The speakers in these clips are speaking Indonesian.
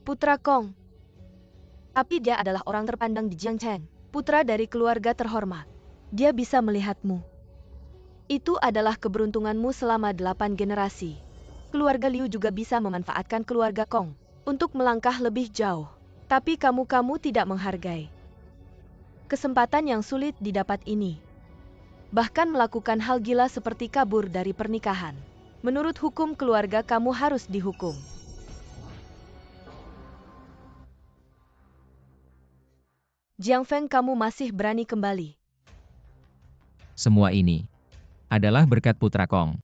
Putra Kong. Tapi dia adalah orang terpandang di Jiangcheng, putra dari keluarga terhormat. Dia bisa melihatmu. Itu adalah keberuntunganmu selama 8 generasi. Keluarga Liu juga bisa memanfaatkan keluarga Kong untuk melangkah lebih jauh. Tapi kamu tidak menghargai kesempatan yang sulit didapat ini. Bahkan melakukan hal gila seperti kabur dari pernikahan. Menurut hukum keluarga kamu harus dihukum. Jiang Feng, kamu masih berani kembali. Semua ini adalah berkat Putra Kong.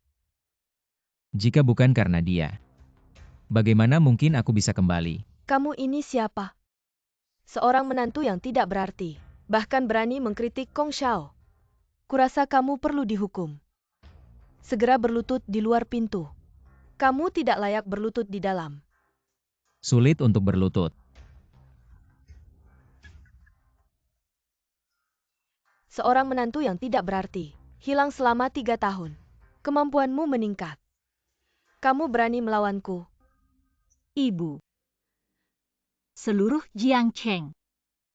Jika bukan karena dia, bagaimana mungkin aku bisa kembali? Kamu ini siapa? Seorang menantu yang tidak berarti, bahkan berani mengkritik Kong Xiao. Kurasa kamu perlu dihukum. Segera berlutut di luar pintu. Kamu tidak layak berlutut di dalam. Sulit untuk berlutut. Seorang menantu yang tidak berarti, hilang selama 3 tahun. Kemampuanmu meningkat. Kamu berani melawanku. Ibu. Seluruh Jiangcheng.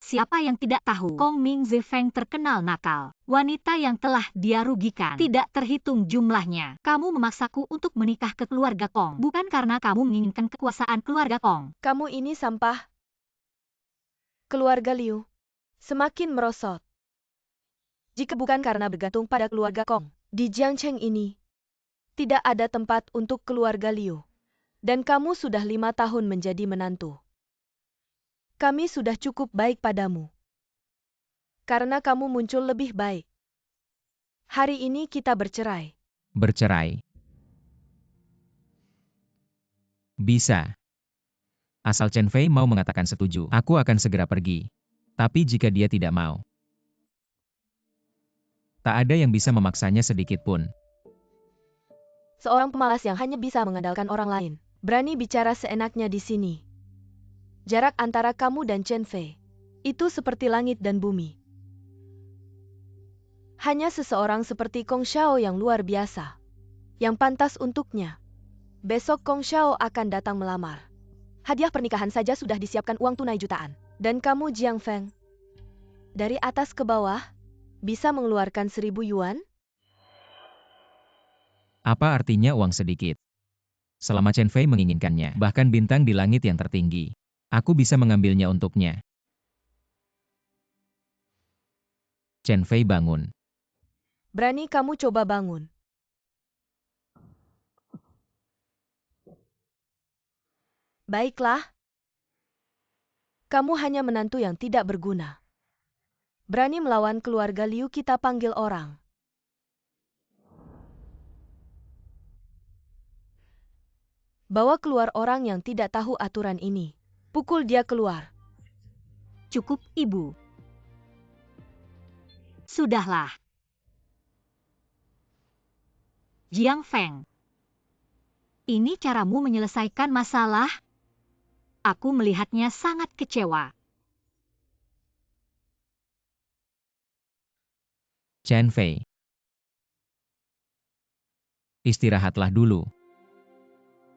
Siapa yang tidak tahu Kong Ming Zifeng terkenal nakal. Wanita yang telah dia rugikan tidak terhitung jumlahnya. Kamu memaksaku untuk menikah ke keluarga Kong. Bukan karena kamu menginginkan kekuasaan keluarga Kong. Kamu ini sampah. Keluarga Liu semakin merosot. Jika bukan karena bergantung pada keluarga Kong, di Jiangcheng ini tidak ada tempat untuk keluarga Liu. Dan kamu sudah 5 tahun menjadi menantu. Kami sudah cukup baik padamu. Karena kamu muncul lebih baik. Hari ini kita bercerai. Bercerai. Bisa. Asal Chen Fei mau mengatakan setuju, aku akan segera pergi. Tapi jika dia tidak mau, tak ada yang bisa memaksanya sedikit pun. Seorang pemalas yang hanya bisa mengandalkan orang lain, berani bicara seenaknya di sini. Jarak antara kamu dan Chen Fei itu seperti langit dan bumi. Hanya seseorang seperti Kong Xiao yang luar biasa, yang pantas untuknya. Besok Kong Xiao akan datang melamar. Hadiah pernikahan saja sudah disiapkan uang tunai jutaan. Dan kamu Jiang Feng, dari atas ke bawah, bisa mengeluarkan 1.000 yuan? Apa artinya uang sedikit? Selama Chen Fei menginginkannya, bahkan bintang di langit yang tertinggi, aku bisa mengambilnya untuknya. Chen Fei bangun. Berani kamu coba bangun. Baiklah. Kamu hanya menantu yang tidak berguna. Berani melawan keluarga Liu, kita panggil orang. Bawa keluar orang yang tidak tahu aturan ini. Pukul dia keluar. Cukup, Ibu. Sudahlah. Jiang Feng. Ini caramu menyelesaikan masalah? Aku melihatnya sangat kecewa. Chen Fei, istirahatlah dulu.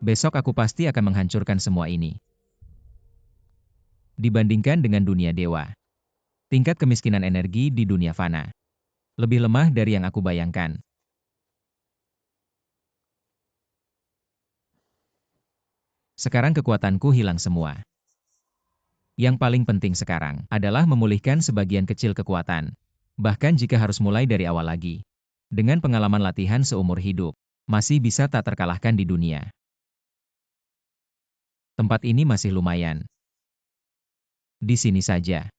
Besok aku pasti akan menghancurkan semua ini. Dibandingkan dengan dunia dewa, tingkat kemiskinan energi di dunia fana lebih lemah dari yang aku bayangkan. Sekarang kekuatanku hilang semua. Yang paling penting sekarang adalah memulihkan sebagian kecil kekuatan. Bahkan jika harus mulai dari awal lagi. Dengan pengalaman latihan seumur hidup, masih bisa tak terkalahkan di dunia. Tempat ini masih lumayan. Di sini saja.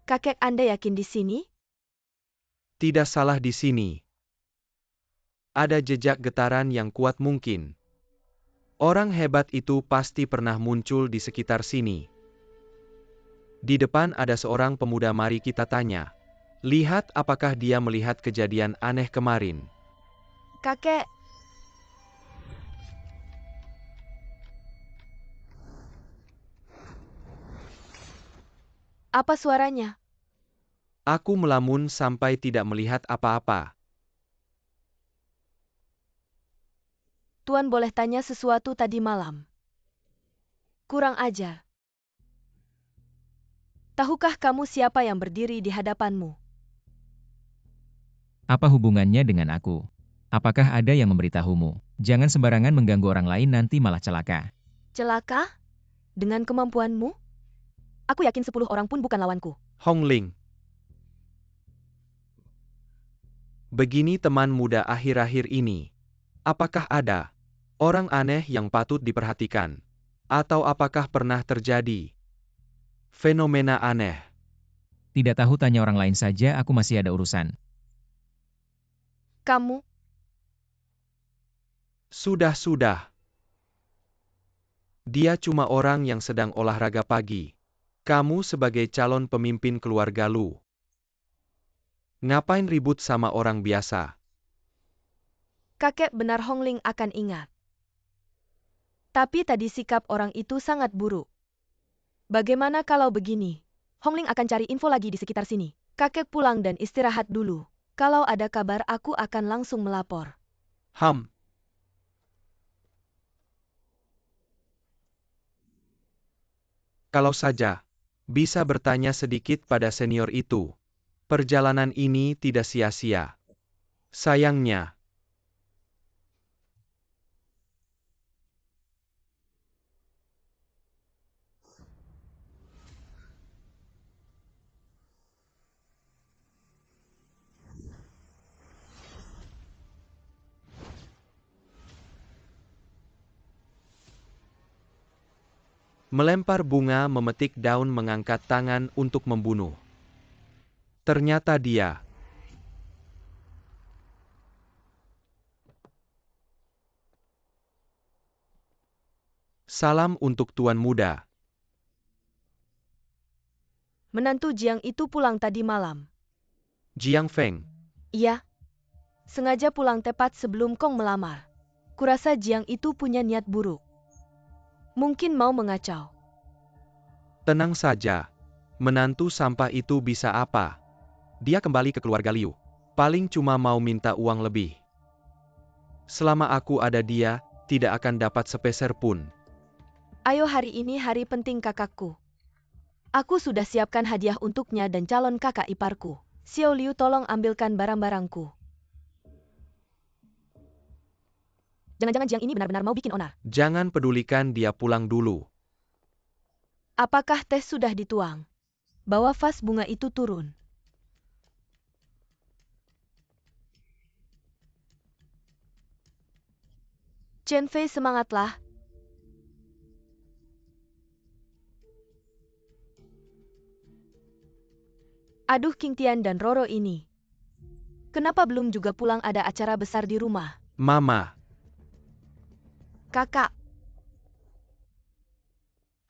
Kakek Anda yakin di sini? Tidak salah di sini. Ada jejak getaran yang kuat mungkin. Orang hebat itu pasti pernah muncul di sekitar sini. Di depan ada seorang pemuda, mari kita tanya. Lihat apakah dia melihat kejadian aneh kemarin. Kakek, apa suaranya? Aku melamun sampai tidak melihat apa-apa. Tuan boleh tanya sesuatu tadi malam. Kurang ajar. Tahukah kamu siapa yang berdiri di hadapanmu? Apa hubungannya dengan aku? Apakah ada yang memberitahumu? Jangan sembarangan mengganggu orang lain nanti malah celaka. Celaka? Dengan kemampuanmu? Aku yakin 10 orang pun bukan lawanku. Hong Ling. Begini teman muda akhir-akhir ini. Apakah ada orang aneh yang patut diperhatikan? Atau apakah pernah terjadi fenomena aneh? Tidak tahu, tanya orang lain saja, aku masih ada urusan. Kamu, Sudah. Dia cuma orang yang sedang olahraga pagi. Kamu sebagai calon pemimpin keluarga Lu. Ngapain ribut sama orang biasa? kakek benar Hong Ling akan ingat. Tapi tadi sikap orang itu sangat buruk. Bagaimana kalau begini? Hong Ling akan cari info lagi di sekitar sini. Kakek pulang dan istirahat dulu. Kalau ada kabar aku akan langsung melapor. Kalau saja bisa bertanya sedikit pada senior itu, perjalanan ini tidak sia-sia. Sayangnya, melempar bunga, memetik daun, mengangkat tangan untuk membunuh. Ternyata dia salam untuk tuan muda. Menantu Jiang itu pulang tadi malam. Jiang Feng. Iya. Sengaja pulang tepat sebelum Kong melamar. Kurasa Jiang itu punya niat buruk. Mungkin mau mengacau. Tenang saja. Menantu sampah itu bisa apa? Dia kembali ke keluarga Liu. Paling cuma mau minta uang lebih. Selama aku ada dia, tidak akan dapat sepeser pun. Ayo, hari ini hari penting kakakku. Aku sudah siapkan hadiah untuknya dan calon kakak iparku. Xiao Liu, tolong ambilkan barang-barangku. Jangan-jangan Jiang ini benar-benar mau bikin onar. Jangan pedulikan dia, pulang dulu. Apakah teh sudah dituang? Bawa vas bunga itu turun. Chen Fei, semangatlah. Aduh, King Tian dan Roro ini. Kenapa belum juga pulang, ada acara besar di rumah? Mama, Kakak.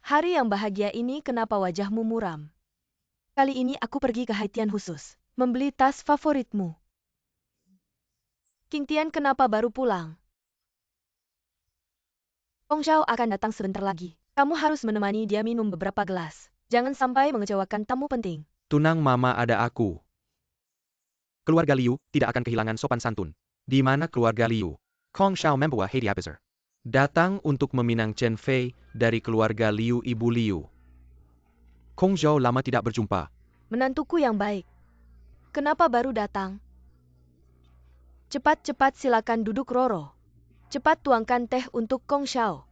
Hari yang bahagia ini kenapa wajahmu muram? Kali ini aku pergi ke Haitian khusus. Membeli tas favoritmu. King Tian kenapa baru pulang? Kong Xiao akan datang sebentar lagi. Kamu harus menemani dia minum beberapa gelas. Jangan sampai mengecewakan tamu penting. tunang mama, ada aku. Keluarga Liu tidak akan kehilangan sopan santun. Di mana keluarga Liu? Kong Xiao membawa Heidi Abizer. Datang untuk meminang Chen Fei dari keluarga Liu, ibu Liu. Kong Xiao, lama tidak berjumpa. Menantuku yang baik. Kenapa baru datang? Cepat-cepat silakan duduk, Roro. Cepat tuangkan teh untuk Kong Xiao.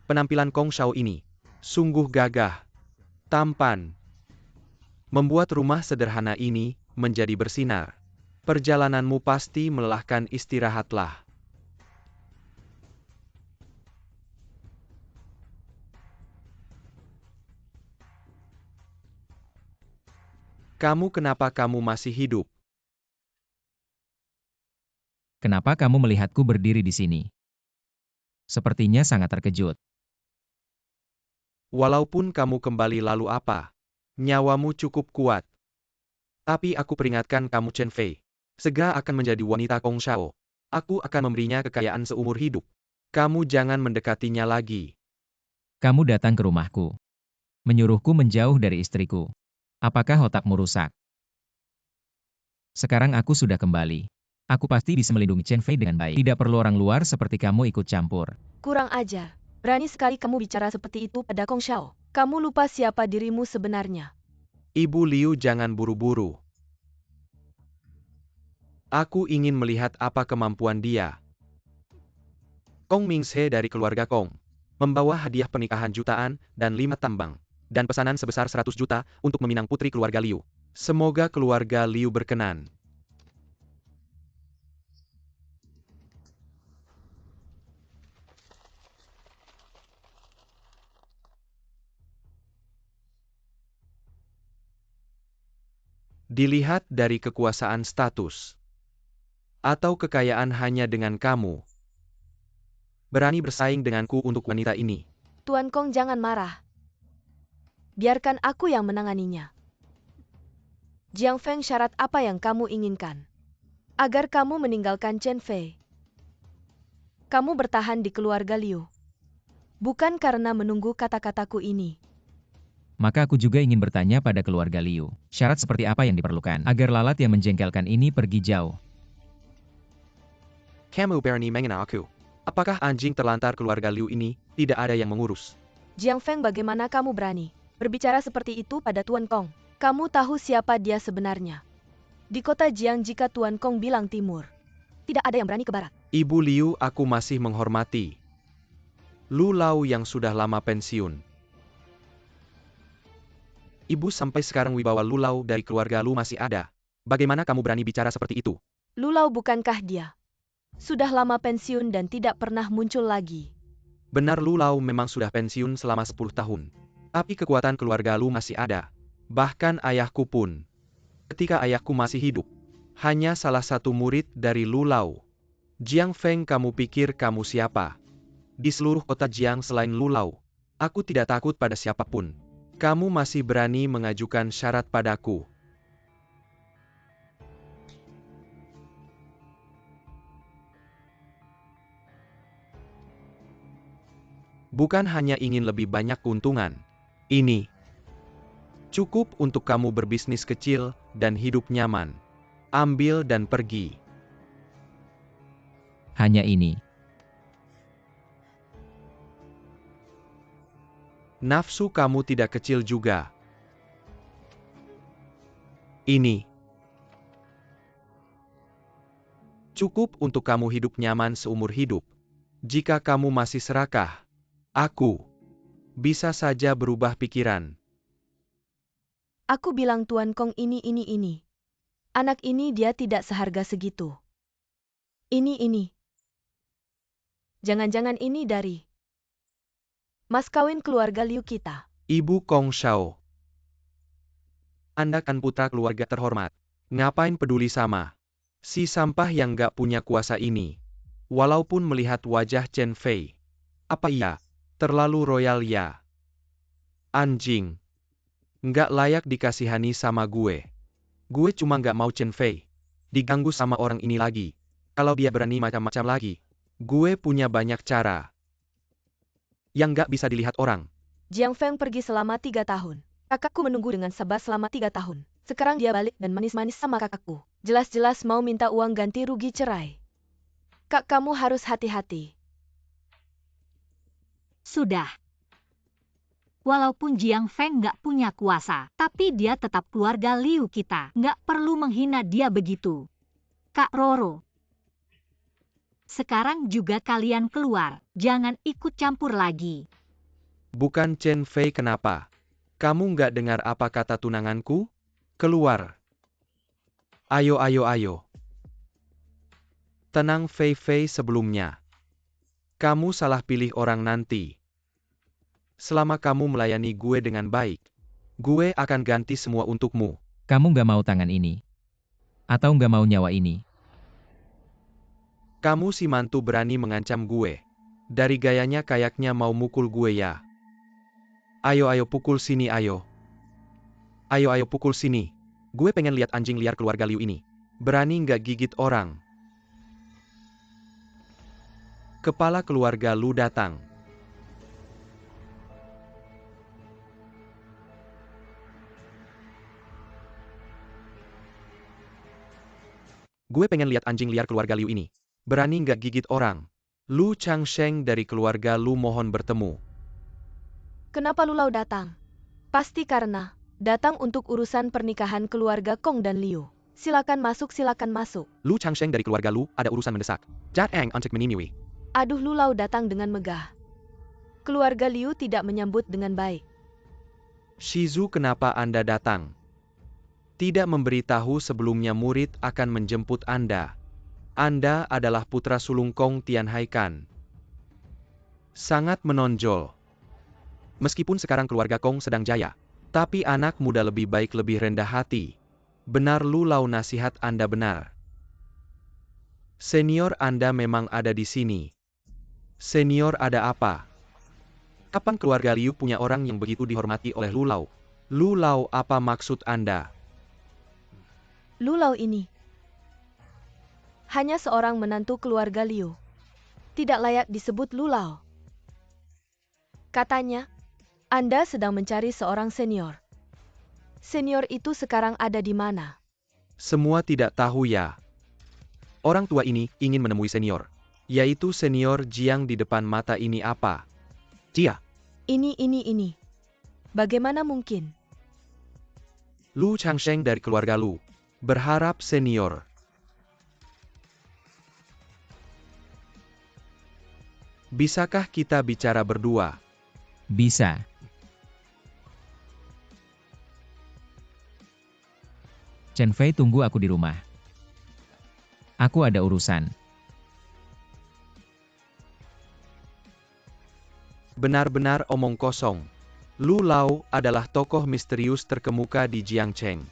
Penampilan Kong Xiao ini sungguh gagah, tampan. Membuat rumah sederhana ini menjadi bersinar. Perjalananmu pasti melelahkan, istirahatlah. Kenapa kamu masih hidup? Kenapa kamu melihatku berdiri di sini? Sepertinya sangat terkejut. Walaupun kamu kembali, lalu apa? Nyawamu cukup kuat. Tapi aku peringatkan kamu Chen Fei. Segera akan menjadi wanita Kong Shao. Aku akan memberinya kekayaan seumur hidup. Kamu jangan mendekatinya lagi. Kamu datang ke rumahku. Menyuruhku menjauh dari istriku. Apakah otakmu rusak? Sekarang aku sudah kembali. Aku pasti bisa melindungi Chen Fei dengan baik. Tidak perlu orang luar seperti kamu ikut campur. Kurang ajar. Berani sekali kamu bicara seperti itu pada Kong Shao. Kamu lupa siapa dirimu sebenarnya. Ibu Liu jangan buru-buru. Aku ingin melihat apa kemampuan dia. Kong Mingse dari keluarga Kong. Membawa hadiah pernikahan jutaan dan 5 tambang. Dan pesanan sebesar 100 juta untuk meminang putri keluarga Liu. Semoga keluarga Liu berkenan. Dilihat dari kekuasaan status. Atau kekayaan hanya dengan kamu. Berani bersaing denganku untuk wanita ini. Tuan Kong jangan marah. Biarkan aku yang menanganinya. Jiang Feng, syarat apa yang kamu inginkan? Agar kamu meninggalkan Chen Fei. Kamu bertahan di keluarga Liu. Bukan karena menunggu kata-kataku ini. Maka aku juga ingin bertanya pada keluarga Liu. Syarat seperti apa yang diperlukan agar lalat yang menjengkelkan ini pergi jauh? Kamu berani menghina aku. Apakah anjing terlantar keluarga Liu ini tidak ada yang mengurus? Jiang Feng, bagaimana kamu berani berbicara seperti itu pada Tuan Kong? Kamu tahu siapa dia sebenarnya? Di kota Jiang, jika Tuan Kong bilang timur, tidak ada yang berani ke barat. Ibu Liu, aku masih menghormati. Lu Lau yang sudah lama pensiun. Ibu, sampai sekarang wibawa Lu Lau dari keluarga Lu masih ada. Bagaimana kamu berani bicara seperti itu? Lu Lau bukankah dia sudah lama pensiun dan tidak pernah muncul lagi? Benar, Lu Lau memang sudah pensiun selama 10 tahun. Tapi kekuatan keluarga Lu masih ada. Bahkan ayahku pun. Ketika ayahku masih hidup, hanya salah satu murid dari Lu Lau. Jiang Feng, kamu pikir kamu siapa? Di seluruh kota Jiang selain Lu Lau, aku tidak takut pada siapapun. Kamu masih berani mengajukan syarat padaku. Bukan hanya ingin lebih banyak keuntungan. Ini cukup untuk kamu berbisnis kecil dan hidup nyaman. Ambil dan pergi. Hanya ini. Nafsu kamu tidak kecil juga. Ini cukup untuk kamu hidup nyaman seumur hidup. Jika kamu masih serakah, aku bisa saja berubah pikiran. Aku bilang Tuan Kong ini. Anak ini dia tidak seharga segitu. Ini. Jangan-jangan ini dari mas kawin keluarga Liu kita. Ibu Kong Shao. Anda kan putra keluarga terhormat. Ngapain peduli sama si sampah yang gak punya kuasa ini? Walaupun melihat wajah Chen Fei. Apa iya? Terlalu royal ya? Anjing. Nggak layak dikasihani sama gue. Gue cuma nggak mau Chen Fei diganggu sama orang ini lagi. Kalau dia berani macam-macam lagi, gue punya banyak cara yang nggak bisa dilihat orang. Jiang Feng pergi selama 3 tahun. Kakakku menunggu dengan sabar selama 3 tahun. Sekarang dia balik dan manis-manis sama kakakku. Jelas-jelas mau minta uang ganti rugi cerai. Kak, kamu harus hati-hati. Sudah. Walaupun Jiang Feng nggak punya kuasa, tapi dia tetap keluarga Liu kita. Nggak perlu menghina dia begitu. Kak Roro. Sekarang juga kalian keluar. Jangan ikut campur lagi. Bukan Chen Fei, kenapa? Kamu nggak dengar apa kata tunanganku? Keluar. Ayo. Tenang Fei sebelumnya. Kamu salah pilih orang nanti. Selama kamu melayani gue dengan baik, gue akan ganti semua untukmu. Kamu nggak mau tangan ini? Atau nggak mau nyawa ini? Kamu si mantu berani mengancam gue. Dari gayanya kayaknya mau mukul gue ya. Ayo pukul sini ayo. Ayo pukul sini. Gue pengen lihat anjing liar keluarga Liu ini. Berani nggak gigit orang? Kepala keluarga Lu datang. Gue pengen lihat anjing liar keluarga Liu ini. Berani nggak gigit orang? Lu Changsheng dari keluarga Lu mohon bertemu. Kenapa Lu Lau datang? Pasti karena datang untuk urusan pernikahan keluarga Kong dan Liu. Silakan masuk, silakan masuk. Lu Changsheng dari keluarga Lu ada urusan mendesak. Jat Eng untuk menemui. Aduh, Lu Lau datang dengan megah. Keluarga Liu tidak menyambut dengan baik. Shizu, kenapa Anda datang? Tidak memberitahu sebelumnya murid akan menjemput Anda. Anda adalah putra sulung Kong Tianhaikan. Sangat menonjol. Meskipun sekarang keluarga Kong sedang jaya, tapi anak muda lebih baik lebih rendah hati. Benar Lu Lau, nasihat Anda benar. Senior Anda memang ada di sini. Senior, ada apa? Kapan keluarga Liu punya orang yang begitu dihormati oleh Lu Lau? Lu Lau, apa maksud Anda? Lu Lau ini hanya seorang menantu keluarga Liu. Tidak layak disebut Lu Lau. Katanya, Anda sedang mencari seorang senior. Senior itu sekarang ada di mana? Semua tidak tahu ya. Orang tua ini ingin menemui senior. Yaitu senior Jiang di depan mata ini apa? Jia. Ini. Bagaimana mungkin? Lu Changsheng dari keluarga Lu. Berharap senior. Bisakah kita bicara berdua? Bisa. Chen Fei, tunggu aku di rumah. Aku ada urusan. Benar-benar omong kosong. Lu Lau adalah tokoh misterius terkemuka di Jiangcheng.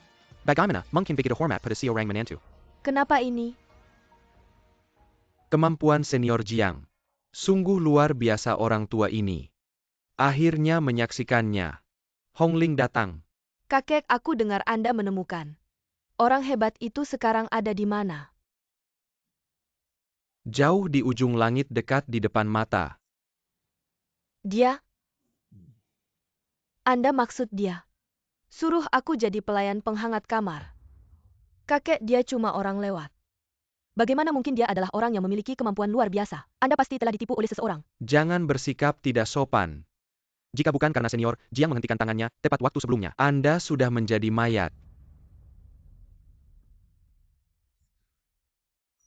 Bagaimana mungkin begitu hormat pada seorang menantu? Kenapa ini? Kemampuan senior Jiang. Sungguh luar biasa orang tua ini. Akhirnya menyaksikannya. Hongling datang. Kakek, aku dengar Anda menemukan orang hebat itu sekarang ada di mana? Jauh di ujung langit dekat di depan mata. Dia? Anda maksud dia? Suruh aku jadi pelayan penghangat kamar. Kakek, dia cuma orang lewat. Bagaimana mungkin dia adalah orang yang memiliki kemampuan luar biasa? Anda pasti telah ditipu oleh seseorang. Jangan bersikap tidak sopan. Jika bukan karena senior, Jiang menghentikan tangannya tepat waktu sebelumnya, Anda sudah menjadi mayat.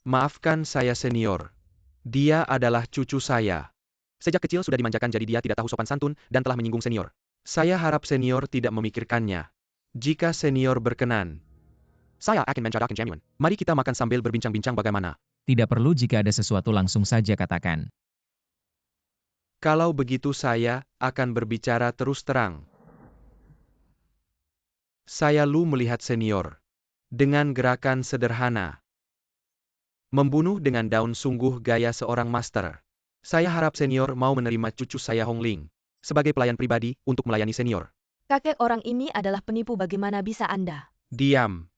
Maafkan saya senior. Dia adalah cucu saya. Sejak kecil sudah dimanjakan jadi dia tidak tahu sopan santun dan telah menyinggung senior. Saya harap senior tidak memikirkannya. Jika senior berkenan, saya akan mencadangkan jamuan. Mari kita makan sambil berbincang-bincang bagaimana. Tidak perlu, jika ada sesuatu langsung saja katakan. Kalau begitu saya akan berbicara terus terang. Saya Lu melihat senior. Dengan gerakan sederhana. Membunuh dengan daun sungguh gaya seorang master. Saya harap senior mau menerima cucu saya Hongling sebagai pelayan pribadi untuk melayani senior. Kakek, orang ini adalah penipu, bagaimana bisa Anda? Diam.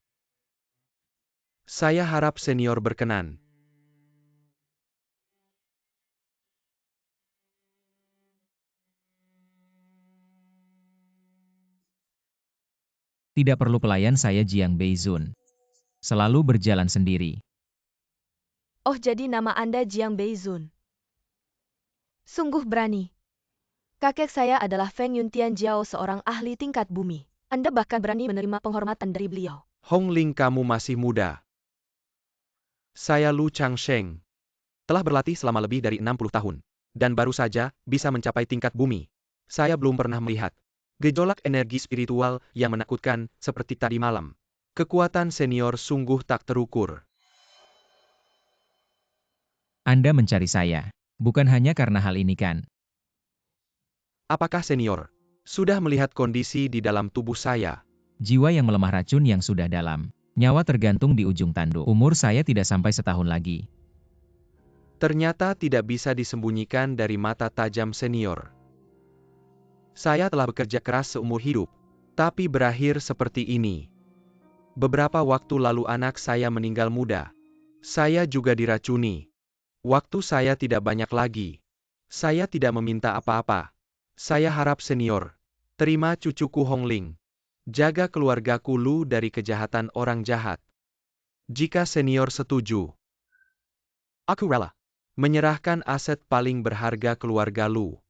Saya harap senior berkenan. Tidak perlu pelayan, saya Jiang Beizun. Selalu berjalan sendiri. Oh, jadi nama Anda Jiang Beizun. Sungguh berani. Kakek saya adalah Feng Yuntian Jiao, seorang ahli tingkat bumi. Anda bahkan berani menerima penghormatan dari beliau. Hongling, kamu masih muda. Saya Lu Changsheng. Telah berlatih selama lebih dari 60 tahun. Dan baru saja bisa mencapai tingkat bumi. Saya belum pernah melihat gejolak energi spiritual yang menakutkan seperti tadi malam. Kekuatan senior sungguh tak terukur. Anda mencari saya. Bukan hanya karena hal ini kan? Apakah senior sudah melihat kondisi di dalam tubuh saya? Jiwa yang melemah, racun yang sudah dalam. Nyawa tergantung di ujung tanduk. Umur saya tidak sampai setahun lagi. Ternyata tidak bisa disembunyikan dari mata tajam senior. Saya telah bekerja keras seumur hidup, tapi berakhir seperti ini. Beberapa waktu lalu anak saya meninggal muda. Saya juga diracuni. Waktu saya tidak banyak lagi. Saya tidak meminta apa-apa. Saya harap senior. Terima cucuku Hongling. Jaga keluargaku Lu dari kejahatan orang jahat. Jika senior setuju, aku rela menyerahkan aset paling berharga keluarga Lu,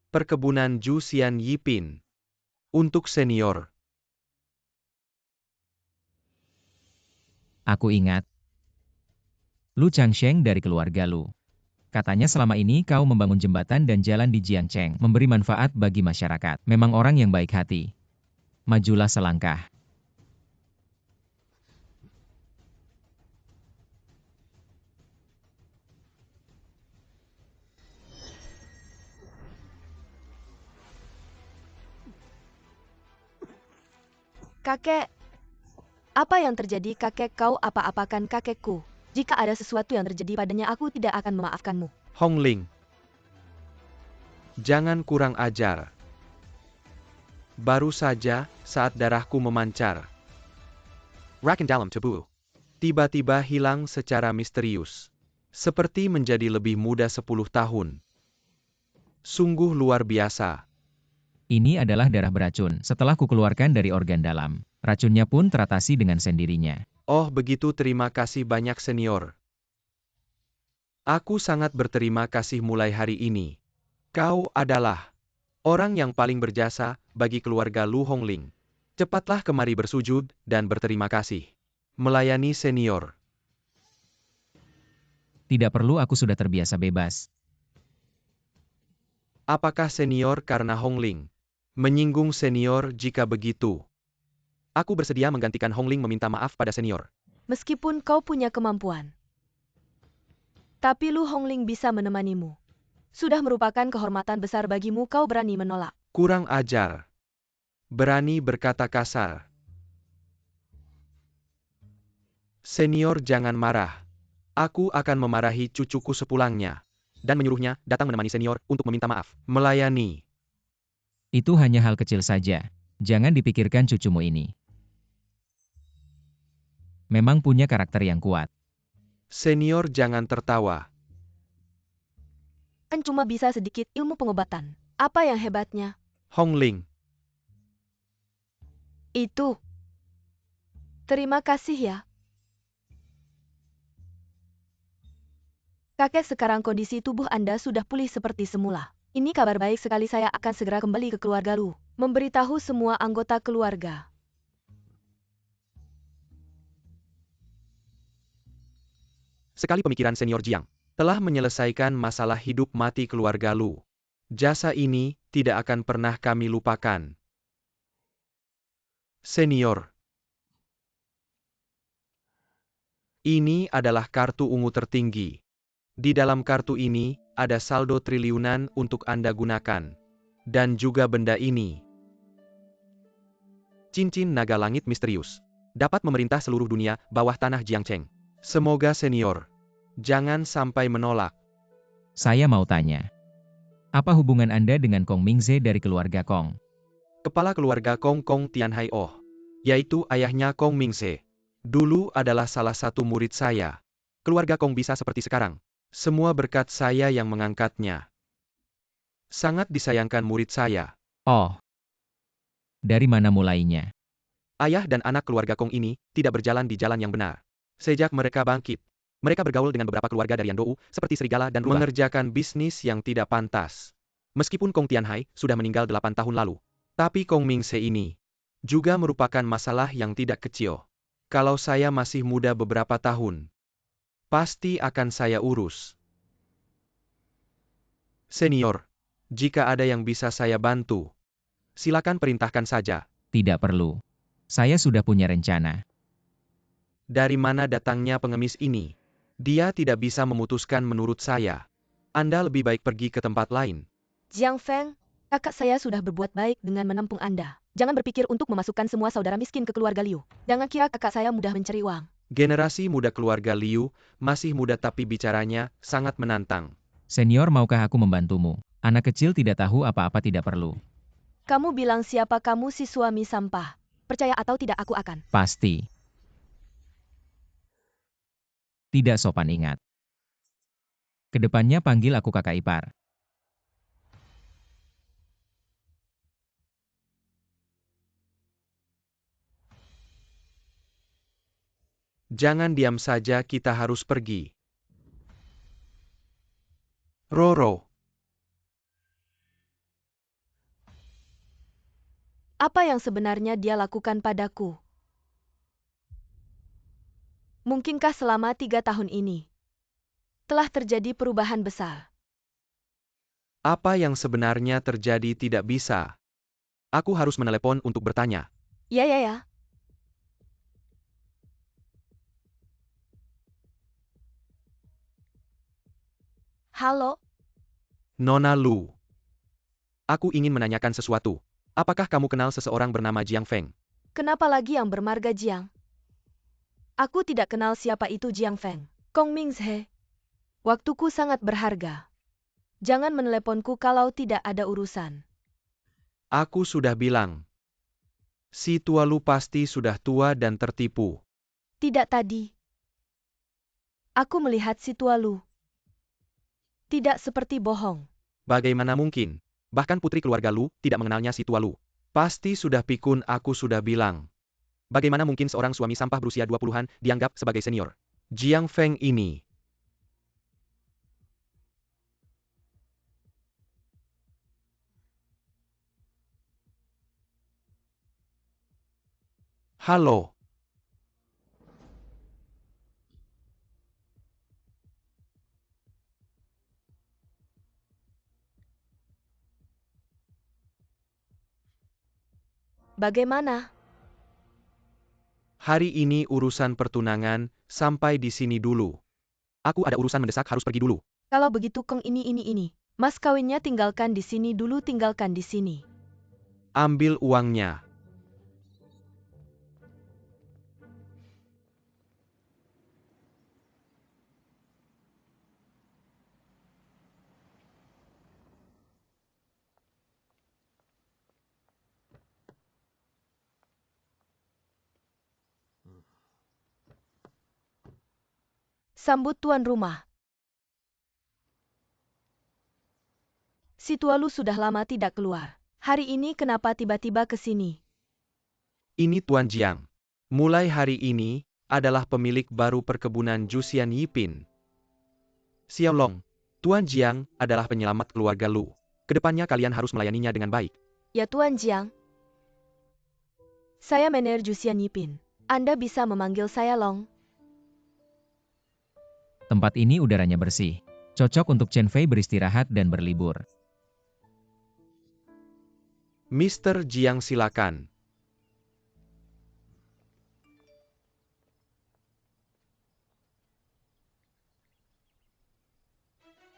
perkebunan Ju Xian Yipin, untuk senior. Aku ingat. Lu Changsheng dari keluarga Lu. Katanya selama ini kau membangun jembatan dan jalan di Jiangcheng, memberi manfaat bagi masyarakat. Memang orang yang baik hati. Majulah selangkah. Kakek, apa yang terjadi kakek? Kau apa-apakan kakekku? Jika ada sesuatu yang terjadi padanya aku tidak akan memaafkanmu. Hongling, jangan kurang ajar. Baru saja, saat darahku memancar, Rakan dalam tubuh tiba-tiba hilang secara misterius. Seperti menjadi lebih muda 10 tahun. Sungguh luar biasa. Ini adalah darah beracun. Setelah kukeluarkan dari organ dalam, racunnya pun teratasi dengan sendirinya. Oh begitu, terima kasih banyak senior. Aku sangat berterima kasih mulai hari ini. Kau adalah orang yang paling berjasa bagi keluarga Lu Hongling. Cepatlah kemari bersujud dan berterima kasih. Melayani senior. Tidak perlu, aku sudah terbiasa bebas. Apakah senior karena Hongling menyinggung senior? Jika begitu, aku bersedia menggantikan Hongling meminta maaf pada senior. Meskipun kau punya kemampuan, tapi Lu Hongling bisa menemanimu. Sudah merupakan kehormatan besar bagimu, kau berani menolak. Kurang ajar. Berani berkata kasar. Senior jangan marah. Aku akan memarahi cucuku sepulangnya. Dan menyuruhnya datang menemani senior untuk meminta maaf. Melayani. Itu hanya hal kecil saja. Jangan dipikirkan cucumu ini. Memang punya karakter yang kuat. Senior jangan tertawa. Kan cuma bisa sedikit ilmu pengobatan. Apa yang hebatnya? Hongling. Itu. Terima kasih ya. Kakek, sekarang kondisi tubuh Anda sudah pulih seperti semula. Ini kabar baik sekali, saya akan segera kembali ke keluarga Lu. Memberitahu semua anggota keluarga. Sekali pemikiran senior Jiang telah menyelesaikan masalah hidup mati keluarga Lu. Jasa ini tidak akan pernah kami lupakan. Senior. Ini adalah kartu ungu tertinggi. Di dalam kartu ini, ada saldo triliunan untuk Anda gunakan. Dan juga benda ini. Cincin naga langit misterius. Dapat memerintah seluruh dunia bawah tanah Jiangcheng. Semoga senior jangan sampai menolak. Saya mau tanya. Apa hubungan Anda dengan Kong Mingze dari keluarga Kong? Kepala keluarga Kong Tianhai Oh, yaitu ayahnya Kong Mingze, dulu adalah salah satu murid saya. Keluarga Kong bisa seperti sekarang. Semua berkat saya yang mengangkatnya. Sangat disayangkan murid saya. Oh. Dari mana mulainya? Ayah dan anak keluarga Kong ini tidak berjalan di jalan yang benar. Sejak mereka bangkit, mereka bergaul dengan beberapa keluarga dari Yandou, seperti serigala dan rubah. Mengerjakan bisnis yang tidak pantas. Meskipun Kong Tianhai sudah meninggal 8 tahun lalu, tapi Kong Mingze ini juga merupakan masalah yang tidak kecil. Kalau saya masih muda beberapa tahun, pasti akan saya urus. Senior, jika ada yang bisa saya bantu, silakan perintahkan saja. Tidak perlu. Saya sudah punya rencana. Dari mana datangnya pengemis ini? Dia tidak bisa memutuskan menurut saya. Anda lebih baik pergi ke tempat lain. Jiang Feng, kakak saya sudah berbuat baik dengan menampung Anda. Jangan berpikir untuk memasukkan semua saudara miskin ke keluarga Liu. Jangan kira kakak saya mudah mencari uang. Generasi muda keluarga Liu masih muda tapi bicaranya sangat menantang. Senior, maukah aku membantumu? Anak kecil tidak tahu apa-apa, tidak perlu. Kamu bilang siapa kamu, si suami sampah? Percaya atau tidak aku akan. Pasti. Tidak sopan ingat. Kedepannya panggil aku kakak ipar. Jangan diam saja, kita harus pergi. Roro, Apa yang sebenarnya dia lakukan padaku? Mungkinkah selama 3 tahun ini telah terjadi perubahan besar? apa yang sebenarnya terjadi tidak bisa. Aku harus menelepon untuk bertanya. Ya. Halo, Nona Lu. Aku ingin menanyakan sesuatu. Apakah kamu kenal seseorang bernama Jiang Feng? kenapa lagi yang bermarga Jiang? Aku tidak kenal siapa itu Jiang Feng. Kong Mingzhe. Waktuku sangat berharga. Jangan meneleponku kalau tidak ada urusan. Aku sudah bilang. Si tua Lu pasti sudah tua dan tertipu. Tidak tadi. Aku melihat si tua Lu. Tidak seperti bohong. Bagaimana mungkin? Bahkan putri keluarga Lu tidak mengenalnya si tua Lu. Pasti sudah pikun, aku sudah bilang. Bagaimana mungkin seorang suami sampah berusia 20-an dianggap sebagai senior? Jiang Feng ini. Halo. Bagaimana? Hari ini urusan pertunangan, sampai di sini dulu. Aku ada urusan mendesak, harus pergi dulu. Kalau begitu Kong ini. Mas kawinnya tinggalkan di sini dulu, tinggalkan di sini. Ambil uangnya. Sambut tuan rumah. Si tua Lu sudah lama tidak keluar. Hari ini kenapa tiba-tiba ke sini? Ini Tuan Jiang. Mulai hari ini, adalah pemilik baru perkebunan Jusian Yipin. Xiaolong, Tuan Jiang adalah penyelamat keluarga Lu. Kedepannya kalian harus melayaninya dengan baik. Ya Tuan Jiang. Saya Mener Jusian Yipin. Anda bisa memanggil saya Long. Tempat ini udaranya bersih. Cocok untuk Chen Fei beristirahat dan berlibur. Mr. Jiang, silakan.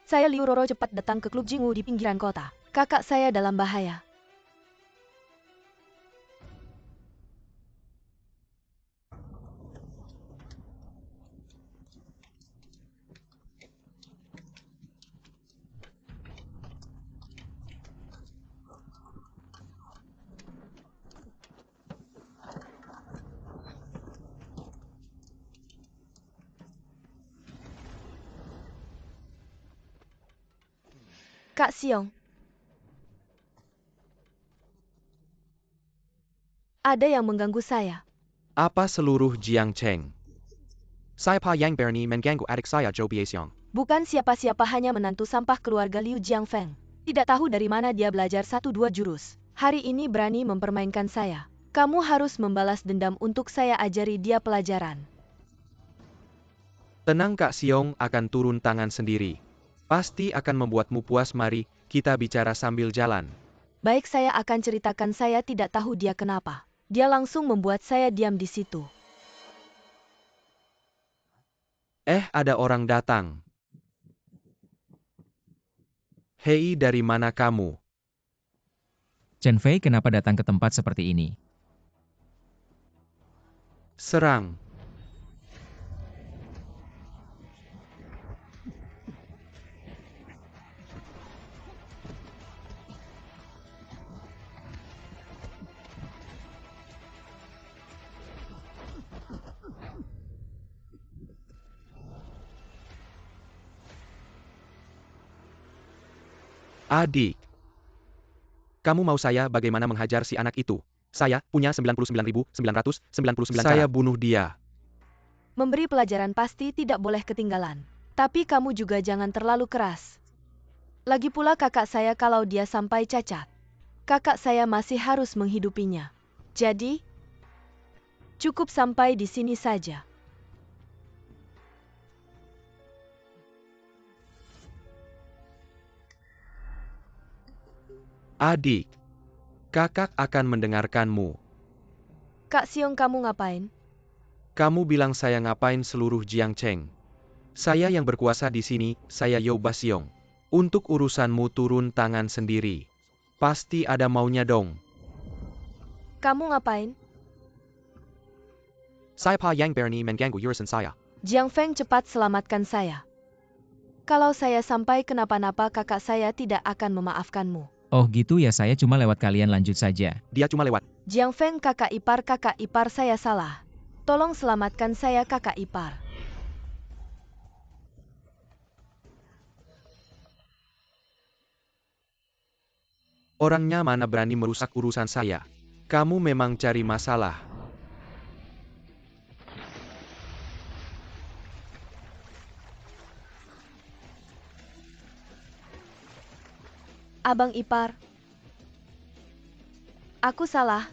Saya Liu Roro cepat datang ke klub Jingwu di pinggiran kota. Kakak saya dalam bahaya. Kak Siong. Ada yang mengganggu saya. Apa seluruh Jiang Cheng? Saya Pa Yang Berni mengganggu adik saya Zhou Biesiong. Bukan siapa-siapa, hanya menantu sampah keluarga Liu Jiangfeng. Tidak tahu dari mana dia belajar 1-2 jurus. Hari ini berani mempermainkan saya. Kamu harus membalas dendam untuk saya ajari dia pelajaran. Tenang, Kak Siong akan turun tangan sendiri. Pasti akan membuatmu puas. Mari, kita bicara sambil jalan. Baik, saya akan ceritakan. Saya tidak tahu dia kenapa. Dia langsung membuat saya diam di situ. Ada orang datang. Hei, dari mana kamu? Chen Fei kenapa datang ke tempat seperti ini? Serang. Adik, kamu mau saya bagaimana menghajar si anak itu? Saya punya 99.999 Saya bunuh dia. Memberi pelajaran pasti tidak boleh ketinggalan. Tapi kamu juga jangan terlalu keras. Lagi pula kakak saya kalau dia sampai cacat, kakak saya masih harus menghidupinya. Jadi, cukup sampai di sini saja. Adik, kakak akan mendengarkanmu. Kak Siong, kamu ngapain? Kamu bilang saya ngapain seluruh Jiangcheng. Saya yang berkuasa di sini, saya You Basiong. Untuk urusanmu turun tangan sendiri. Pasti ada maunya dong. Kamu ngapain? Saya Pa Yang Berni mengganggu urusan saya. Jiang Feng, cepat selamatkan saya. Kalau saya sampai kenapa-napa, kakak saya tidak akan memaafkanmu. Oh gitu ya, saya cuma lewat, kalian lanjut saja. Dia cuma lewat. Jiang Feng, kakak ipar saya salah. Tolong selamatkan saya, kakak ipar. Orangnya mana berani merusak urusan saya. Kamu memang cari masalah. Abang ipar. Aku salah.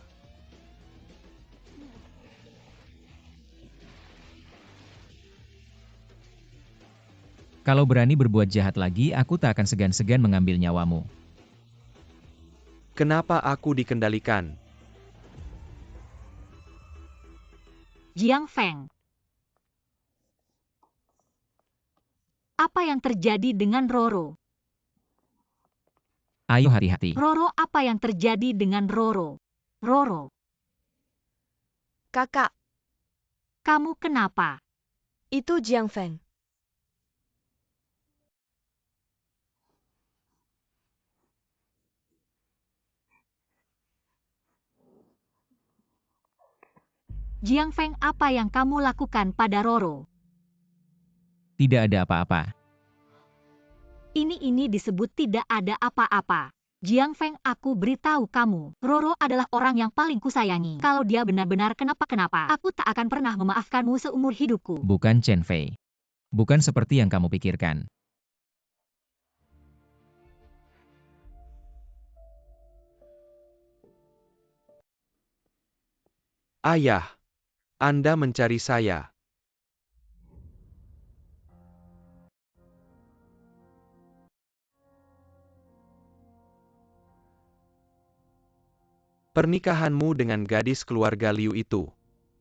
Kalau berani berbuat jahat lagi, aku tak akan segan-segan mengambil nyawamu. Kenapa aku dikendalikan? Jiang Feng. Apa yang terjadi dengan Roro? Ayo hati-hati. Roro, apa yang terjadi dengan Roro? Roro, Kakak, kamu kenapa? itu Jiang Feng. Jiang Feng, apa yang kamu lakukan pada Roro? Tidak ada apa-apa. Ini disebut tidak ada apa-apa. Jiang Feng, aku beritahu kamu, Roro adalah orang yang paling kusayangi. Kalau dia benar-benar kenapa-kenapa, aku tak akan pernah memaafkanmu seumur hidupku. Bukan Chen Fei. Bukan seperti yang kamu pikirkan. Ayah, Anda mencari saya. Pernikahanmu dengan gadis keluarga Liu itu.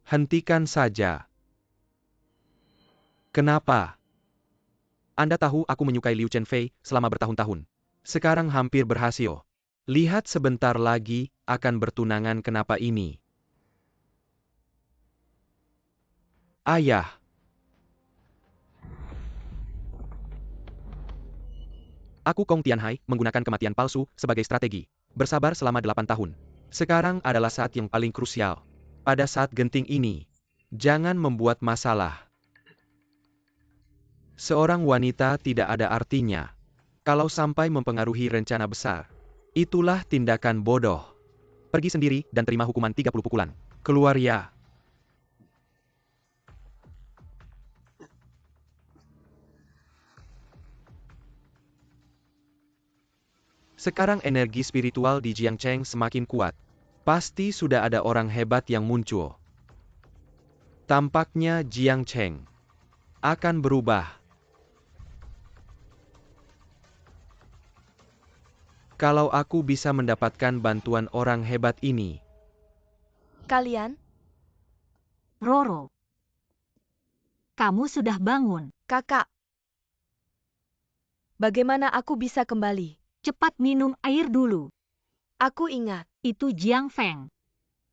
Hentikan saja. Kenapa? Anda tahu aku menyukai Liu Chenfei selama bertahun-tahun. Sekarang hampir berhasil. Lihat sebentar lagi akan bertunangan, kenapa ini? Ayah. Aku Kong Tianhai menggunakan kematian palsu sebagai strategi. Bersabar selama 8 tahun. Sekarang adalah saat yang paling krusial. Pada saat genting ini, jangan membuat masalah. Seorang wanita tidak ada artinya. Kalau sampai mempengaruhi rencana besar, itulah tindakan bodoh. Pergi sendiri dan terima hukuman 30 pukulan. Keluar ya. Sekarang energi spiritual di Jiangcheng semakin kuat. Pasti sudah ada orang hebat yang muncul. Tampaknya Jiangcheng akan berubah. Kalau aku bisa mendapatkan bantuan orang hebat ini. Kalian? Roro, kamu sudah bangun. Kakak. Bagaimana aku bisa kembali? Cepat minum air dulu. Aku ingat. Itu Jiang Feng.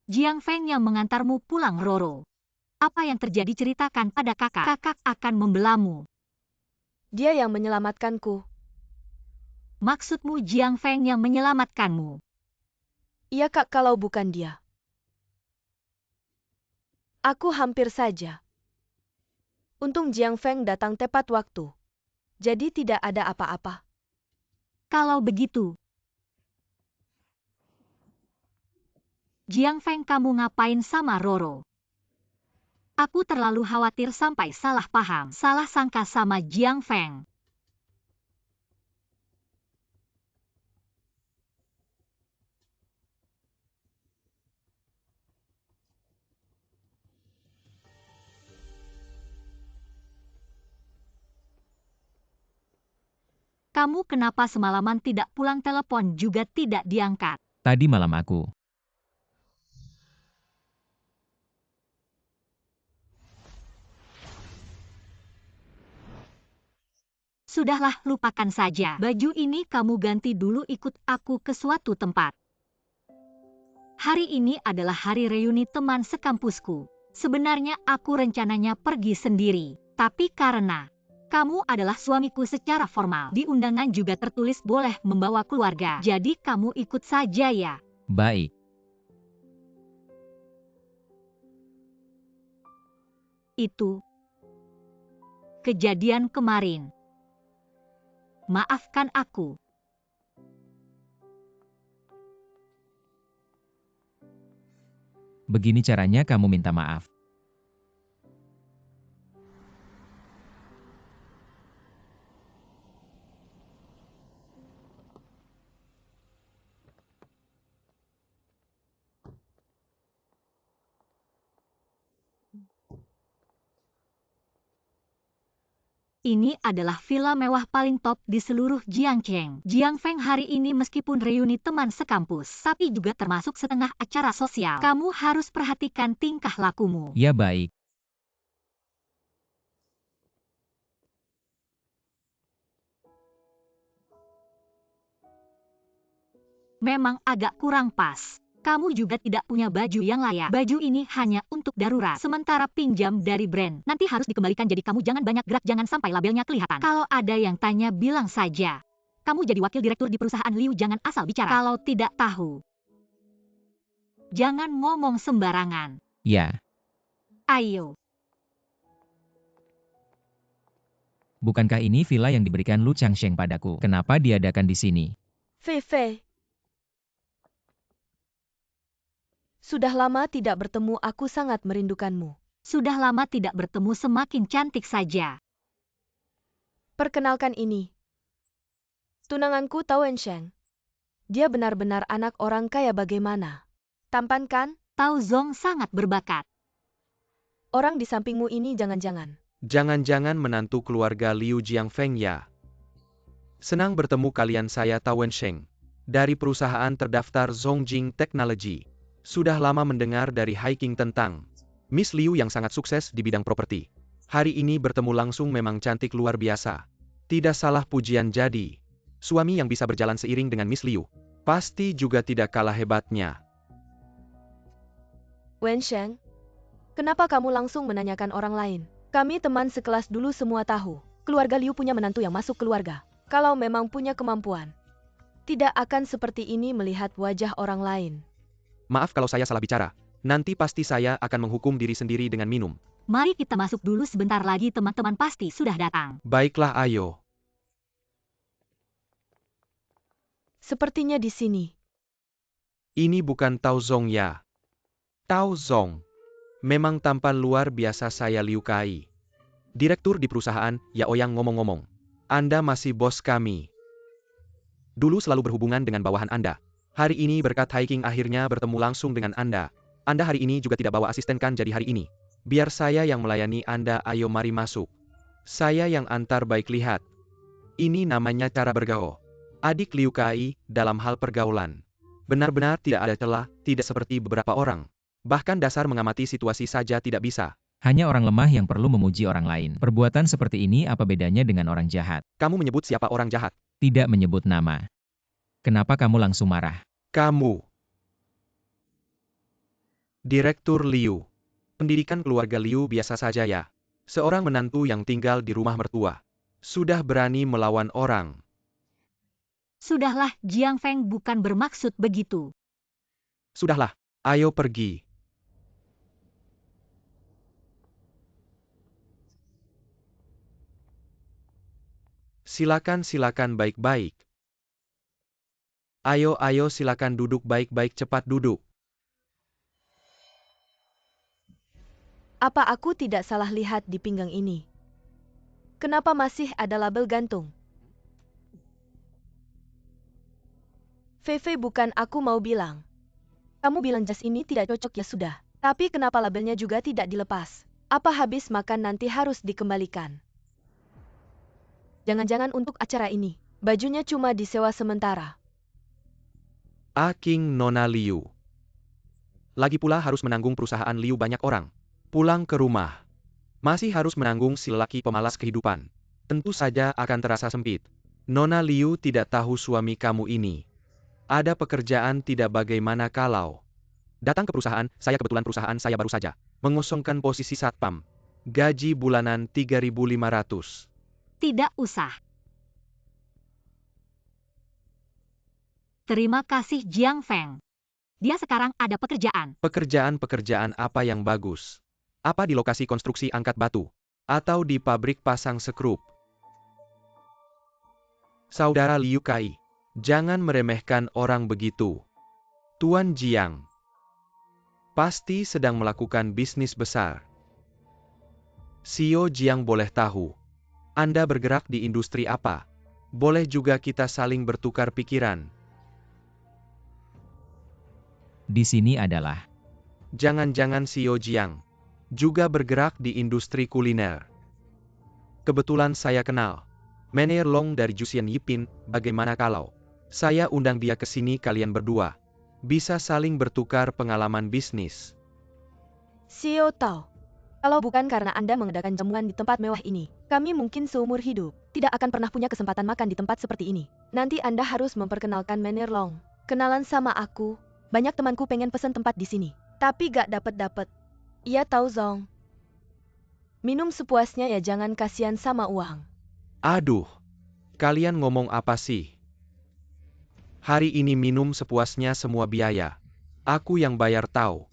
Jiang Feng yang mengantarmu pulang, Roro. Apa yang terjadi, ceritakan pada kakak. Kakak akan membelamu. Dia yang menyelamatkanku. Maksudmu Jiang Feng yang menyelamatkanmu? Iya kak, kalau bukan dia. Aku hampir saja. Untung Jiang Feng datang tepat waktu. Jadi tidak ada apa-apa. Kalau begitu, Jiang Feng, kamu ngapain sama Roro? Aku terlalu khawatir sampai salah paham, salah sangka sama Jiang Feng. Kamu kenapa semalaman tidak pulang, telepon juga tidak diangkat? Tadi malam aku. Sudahlah, lupakan saja. Baju ini kamu ganti dulu, ikut aku ke suatu tempat. Hari ini adalah hari reuni teman sekampusku. Sebenarnya aku rencananya pergi sendiri, tapi karena kamu adalah suamiku secara formal, di undangan juga tertulis boleh membawa keluarga. Jadi kamu ikut saja ya. Baik. Itu kejadian kemarin. Maafkan aku. Begini caranya kamu minta maaf. Ini adalah villa mewah paling top di seluruh Jiangcheng. Jiang Feng hari ini meskipun reuni teman sekampus, tapi juga termasuk setengah acara sosial. Kamu harus perhatikan tingkah lakumu. Ya baik. Memang agak kurang pas. Kamu juga tidak punya baju yang layak. Baju ini hanya untuk darurat. Sementara pinjam dari brand. Nanti harus dikembalikan, jadi kamu jangan banyak gerak, jangan sampai labelnya kelihatan. Kalau ada yang tanya, bilang saja. Kamu jadi wakil direktur di perusahaan Liu, jangan asal bicara. Kalau tidak tahu, jangan ngomong sembarangan. Ya. Ayo. Bukankah ini villa yang diberikan Lu Changsheng padaku? Kenapa diadakan di sini? Fei Fei. Sudah lama tidak bertemu, aku sangat merindukanmu. Sudah lama tidak bertemu, semakin cantik saja. Perkenalkan ini. Tunanganku Tao Wensheng. Dia benar-benar anak orang kaya, bagaimana? Tampan kan? Tao Zong sangat berbakat. Orang di sampingmu ini jangan-jangan. Jangan-jangan menantu keluarga Liu Jiangfeng ya. Senang bertemu kalian, saya Tao Wensheng. Dari perusahaan terdaftar Zongjing Technology. Sudah lama mendengar dari Hiking tentang Miss Liu yang sangat sukses di bidang properti. Hari ini bertemu langsung, memang cantik luar biasa. Tidak salah pujian, jadi suami yang bisa berjalan seiring dengan Miss Liu. Pasti juga tidak kalah hebatnya. Wensheng, kenapa kamu langsung menanyakan orang lain? Kami teman sekelas dulu, semua tahu. Keluarga Liu punya menantu yang masuk keluarga. Kalau memang punya kemampuan, tidak akan seperti ini melihat wajah orang lain. Maaf kalau saya salah bicara. Nanti pasti saya akan menghukum diri sendiri dengan minum. Mari kita masuk dulu, sebentar lagi teman-teman pasti sudah datang. Baiklah, ayo. Sepertinya di sini. Ini bukan Tao Zong ya. Tao Zong. Memang tampan luar biasa, saya Liu Kai. Direktur di perusahaan, ya Oyang, ngomong-ngomong. Anda masih bos kami. Dulu selalu berhubungan dengan bawahan Anda. Hari ini berkat Hiking akhirnya bertemu langsung dengan Anda. Anda hari ini juga tidak bawa asisten kan, jadi hari ini biar saya yang melayani Anda, ayo mari masuk. Saya yang antar, baik, lihat. Ini namanya cara bergaul. Adik Liu Kai, dalam hal pergaulan. Benar-benar tidak ada celah, tidak seperti beberapa orang. Bahkan dasar mengamati situasi saja tidak bisa. Hanya orang lemah yang perlu memuji orang lain. Perbuatan seperti ini apa bedanya dengan orang jahat? Kamu menyebut siapa orang jahat? Tidak menyebut nama. Kenapa kamu langsung marah? Kamu. Direktur Liu. Pendidikan keluarga Liu biasa saja ya. Seorang menantu yang tinggal di rumah mertua. Sudah berani melawan orang. Sudahlah, Jiang Feng bukan bermaksud begitu. Sudahlah, ayo pergi. Silakan, silakan, baik-baik. Ayo silakan duduk baik-baik, cepat duduk. Apa aku tidak salah lihat di pinggang ini? Kenapa masih ada label gantung? Fei, bukan aku mau bilang. Kamu bilang jas ini tidak cocok ya sudah. Tapi kenapa labelnya juga tidak dilepas? Apa habis makan nanti harus dikembalikan? Jangan-jangan untuk acara ini, bajunya cuma disewa sementara. King Nona Liu. Lagi pula harus menanggung perusahaan Liu banyak orang. Pulang ke rumah. Masih harus menanggung si lelaki pemalas kehidupan. Tentu saja akan terasa sempit. Nona Liu tidak tahu suami kamu ini. Ada pekerjaan tidak, bagaimana kalau datang ke perusahaan, saya kebetulan perusahaan saya baru saja mengosongkan posisi satpam. Gaji bulanan 3.500. Tidak usah. Terima kasih Jiang Feng. Dia sekarang ada pekerjaan. Pekerjaan apa yang bagus? Apa di lokasi konstruksi angkat batu? Atau di pabrik pasang skrup? Saudara Liu Kai, jangan meremehkan orang begitu. Tuan Jiang pasti sedang melakukan bisnis besar. Sio Jiang, boleh tahu Anda bergerak di industri apa? Boleh juga kita saling bertukar pikiran. Di sini adalah Jangan-jangan Sio Jiang juga bergerak di industri kuliner. Kebetulan saya kenal Manager Long dari Jusian Yipin, bagaimana kalau saya undang dia ke sini, kalian berdua bisa saling bertukar pengalaman bisnis. Sio Tao, kalau bukan karena Anda mengadakan jamuan di tempat mewah ini, kami mungkin seumur hidup tidak akan pernah punya kesempatan makan di tempat seperti ini. Nanti Anda harus memperkenalkan Manager Long. Kenalan sama aku, banyak temanku pengen pesan tempat di sini, tapi gak dapet-dapet. Iya tahu Zong. Minum sepuasnya ya, jangan kasihan sama uang. Aduh, kalian ngomong apa sih? Hari ini minum sepuasnya, semua biaya aku yang bayar tahu.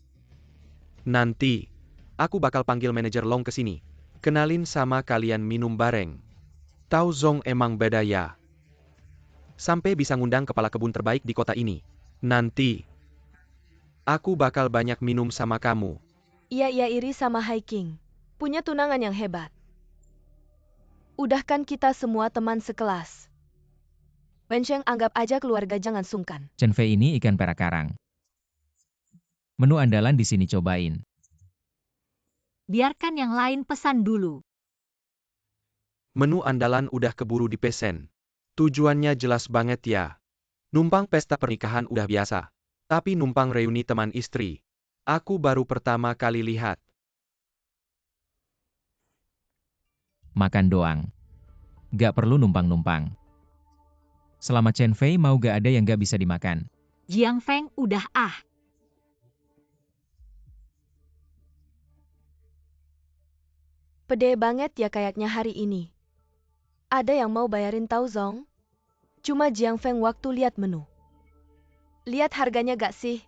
Nanti aku bakal panggil manajer Long ke sini. Kenalin sama kalian, minum bareng. Tahu Zong emang beda ya. Sampai bisa ngundang kepala kebun terbaik di kota ini. Nanti aku bakal banyak minum sama kamu. Iya iri sama Hiking. Punya tunangan yang hebat. Udah kan kita semua teman sekelas. Wensheng, anggap aja keluarga, jangan sungkan. Chen Fei ini ikan perak karang. Menu andalan di sini, cobain. Biarkan yang lain pesan dulu. Menu andalan udah keburu dipesen. Tujuannya jelas banget ya. Numpang pesta pernikahan udah biasa. Tapi numpang reuni teman istri, aku baru pertama kali lihat. Makan doang. Gak perlu numpang-numpang. Selama Chen Fei mau, gak ada yang gak bisa dimakan. Jiang Feng udah ah. Pede banget ya kayaknya hari ini. Ada yang mau bayarin tahu Zong? Cuma Jiang Feng waktu lihat menu. Lihat harganya gak sih?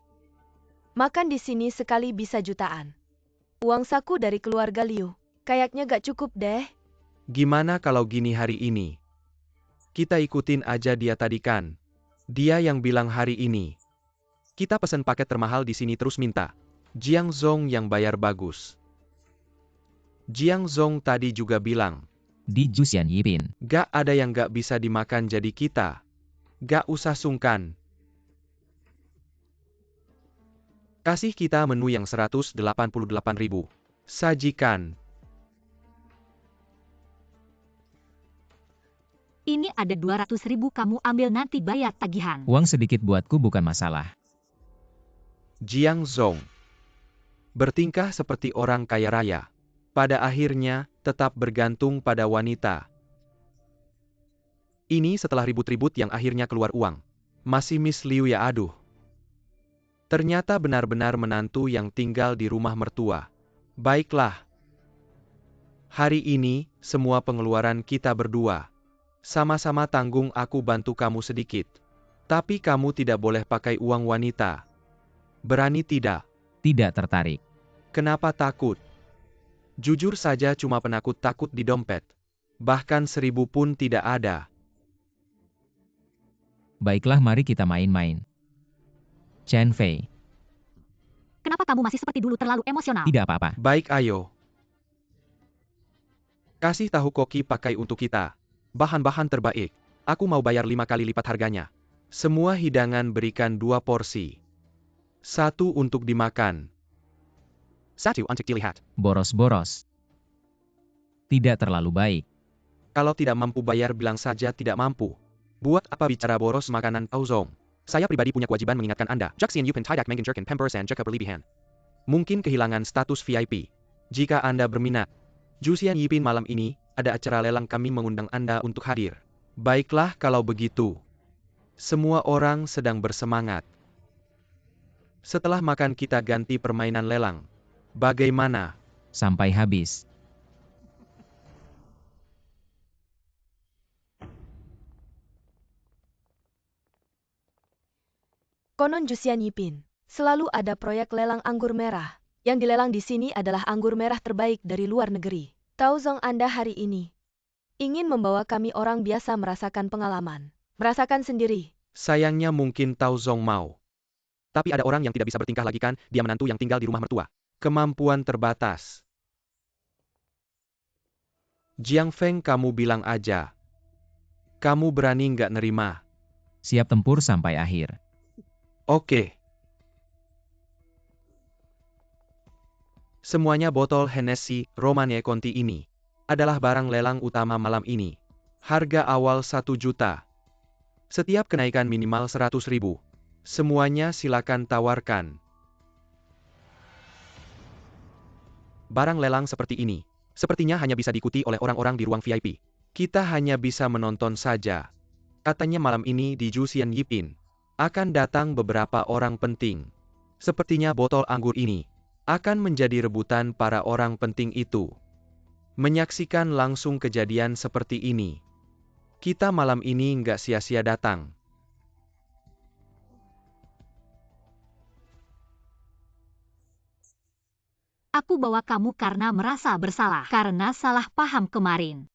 Makan di sini sekali bisa jutaan. Uang saku dari keluarga Liu, kayaknya gak cukup deh. Gimana kalau gini hari ini? Kita ikutin aja dia tadi kan. Dia yang bilang hari ini. Kita pesen paket termahal di sini terus minta Jiang Zong yang bayar bagus. Jiang Zong tadi juga bilang, Di Jusian Yipin. gak ada yang gak bisa dimakan, jadi kita gak usah sungkan. Kasih kita menu yang 188.000. Sajikan. Ini ada 200.000, kamu ambil nanti bayar tagihan. Uang sedikit buatku bukan masalah. Jiang Zong bertingkah seperti orang kaya raya. Pada akhirnya, tetap bergantung pada wanita. Ini setelah ribut-ribut yang akhirnya keluar uang. Masih Miss Liu ya, aduh. Ternyata benar-benar menantu yang tinggal di rumah mertua. Baiklah. Hari ini, semua pengeluaran kita berdua. Sama-sama tanggung, aku bantu kamu sedikit. Tapi kamu tidak boleh pakai uang wanita. Berani tidak? Tidak tertarik. Kenapa takut? Jujur saja, cuma penakut, takut di dompet. Bahkan 1.000 pun tidak ada. Baiklah, mari kita main-main. Chen Fei, Kenapa kamu masih seperti dulu terlalu emosional? tidak apa-apa. Baik, ayo. Kasih tahu koki pakai untuk kita. Bahan-bahan terbaik. Aku mau bayar 5 kali lipat harganya. Semua hidangan berikan 2 porsi. 1 untuk dimakan. 1 untuk dilihat. Boros-boros. Tidak terlalu baik. Kalau tidak mampu bayar bilang saja tidak mampu. Buat apa bicara boros makanan Taozong? Saya pribadi punya kewajiban mengingatkan Anda. Jaxian Yupin tidak menginjurkan pampers dan jaga berlebihan. Mungkin kehilangan status VIP. Jika Anda berminat. Jusian Yipin malam ini, ada acara lelang, kami mengundang Anda untuk hadir. Baiklah kalau begitu. Semua orang sedang bersemangat. Setelah makan kita ganti permainan lelang. Bagaimana? Sampai habis. Konon Jusian Yipin, selalu ada proyek lelang anggur merah. Yang dilelang di sini adalah anggur merah terbaik dari luar negeri. Taozong Anda hari ini ingin membawa kami orang biasa merasakan pengalaman. Merasakan sendiri. Sayangnya mungkin Taozong mau. Tapi ada orang yang tidak bisa bertingkah lagi kan, dia menantu yang tinggal di rumah mertua. Kemampuan terbatas. Jiang Feng, kamu bilang aja. Kamu berani nggak nerima? Siap tempur sampai akhir. Oke. Semuanya botol Hennessy Romane Conti ini adalah barang lelang utama malam ini. Harga awal 1 juta. Setiap kenaikan minimal 100.000. Semuanya silakan tawarkan. Barang lelang seperti ini, sepertinya hanya bisa diikuti oleh orang-orang di ruang VIP. Kita hanya bisa menonton saja. Katanya malam ini di Jusian Yipin akan datang beberapa orang penting. Sepertinya botol anggur ini akan menjadi rebutan para orang penting itu. Menyaksikan langsung kejadian seperti ini. Kita malam ini nggak sia-sia datang. Aku bawa kamu karena merasa bersalah, karena salah paham kemarin.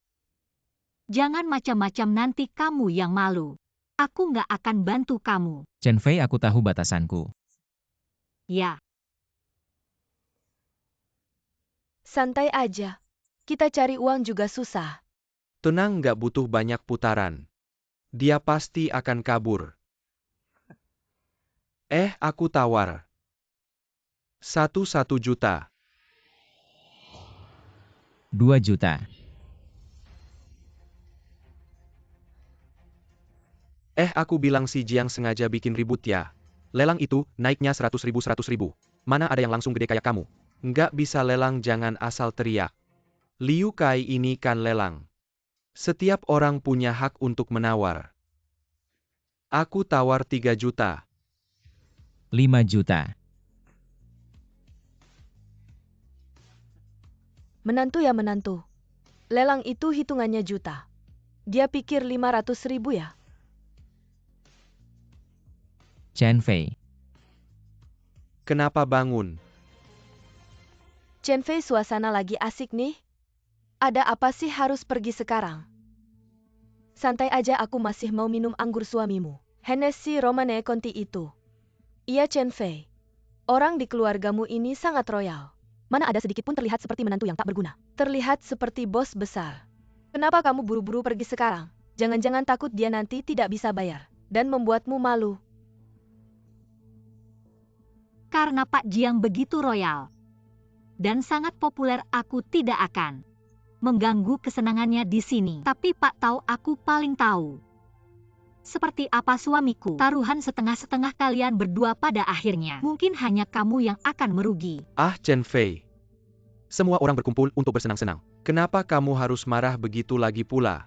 Jangan macam-macam, nanti kamu yang malu. Aku nggak akan bantu kamu. Chen Fei, aku tahu batasanku. Ya, Santai aja. Kita cari uang juga susah. Tenang, nggak butuh banyak putaran. Dia pasti akan kabur. Aku tawar. 1 juta. 2 juta. Aku bilang si Jiang sengaja bikin ribut ya. Lelang itu, naiknya 100.000. Mana ada yang langsung gede kayak kamu? Nggak bisa lelang, jangan asal teriak. Liu Kai ini kan lelang. Setiap orang punya hak untuk menawar. Aku tawar 3 juta. 5 juta. Menantu ya menantu. Lelang itu hitungannya juta. Dia pikir 500.000 ya? Chen Fei, Kenapa bangun? Chen Fei, suasana lagi asik nih. Ada apa sih harus pergi sekarang? Santai aja, aku masih mau minum anggur suamimu. Hennessy Romane Conti itu. Iya Chen Fei. Orang di keluargamu ini sangat royal. Mana ada sedikit pun terlihat seperti menantu yang tak berguna. Terlihat seperti bos besar. Kenapa kamu buru-buru pergi sekarang? Jangan-jangan takut dia nanti tidak bisa bayar. Dan membuatmu malu. karena Pak Jiang begitu royal dan sangat populer, aku tidak akan mengganggu kesenangannya di sini. Tapi Pak tahu, aku paling tahu seperti apa suamiku. Taruhan setengah-setengah kalian berdua pada akhirnya. Mungkin hanya kamu yang akan merugi. Chen Fei. Semua orang berkumpul untuk bersenang-senang. Kenapa kamu harus marah begitu lagi pula?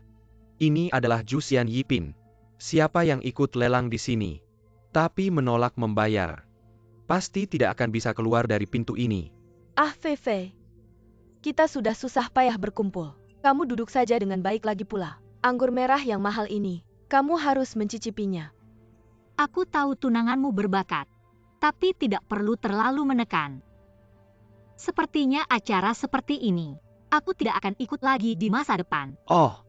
Ini adalah Jusian Yipin. Siapa yang ikut lelang di sini, tapi menolak membayar, pasti tidak akan bisa keluar dari pintu ini. Fei Fei. Kita sudah susah payah berkumpul. Kamu duduk saja dengan baik lagi pula. Anggur merah yang mahal ini, kamu harus mencicipinya. Aku tahu tunanganmu berbakat, tapi tidak perlu terlalu menekan. Sepertinya acara seperti ini, aku tidak akan ikut lagi di masa depan. Oh,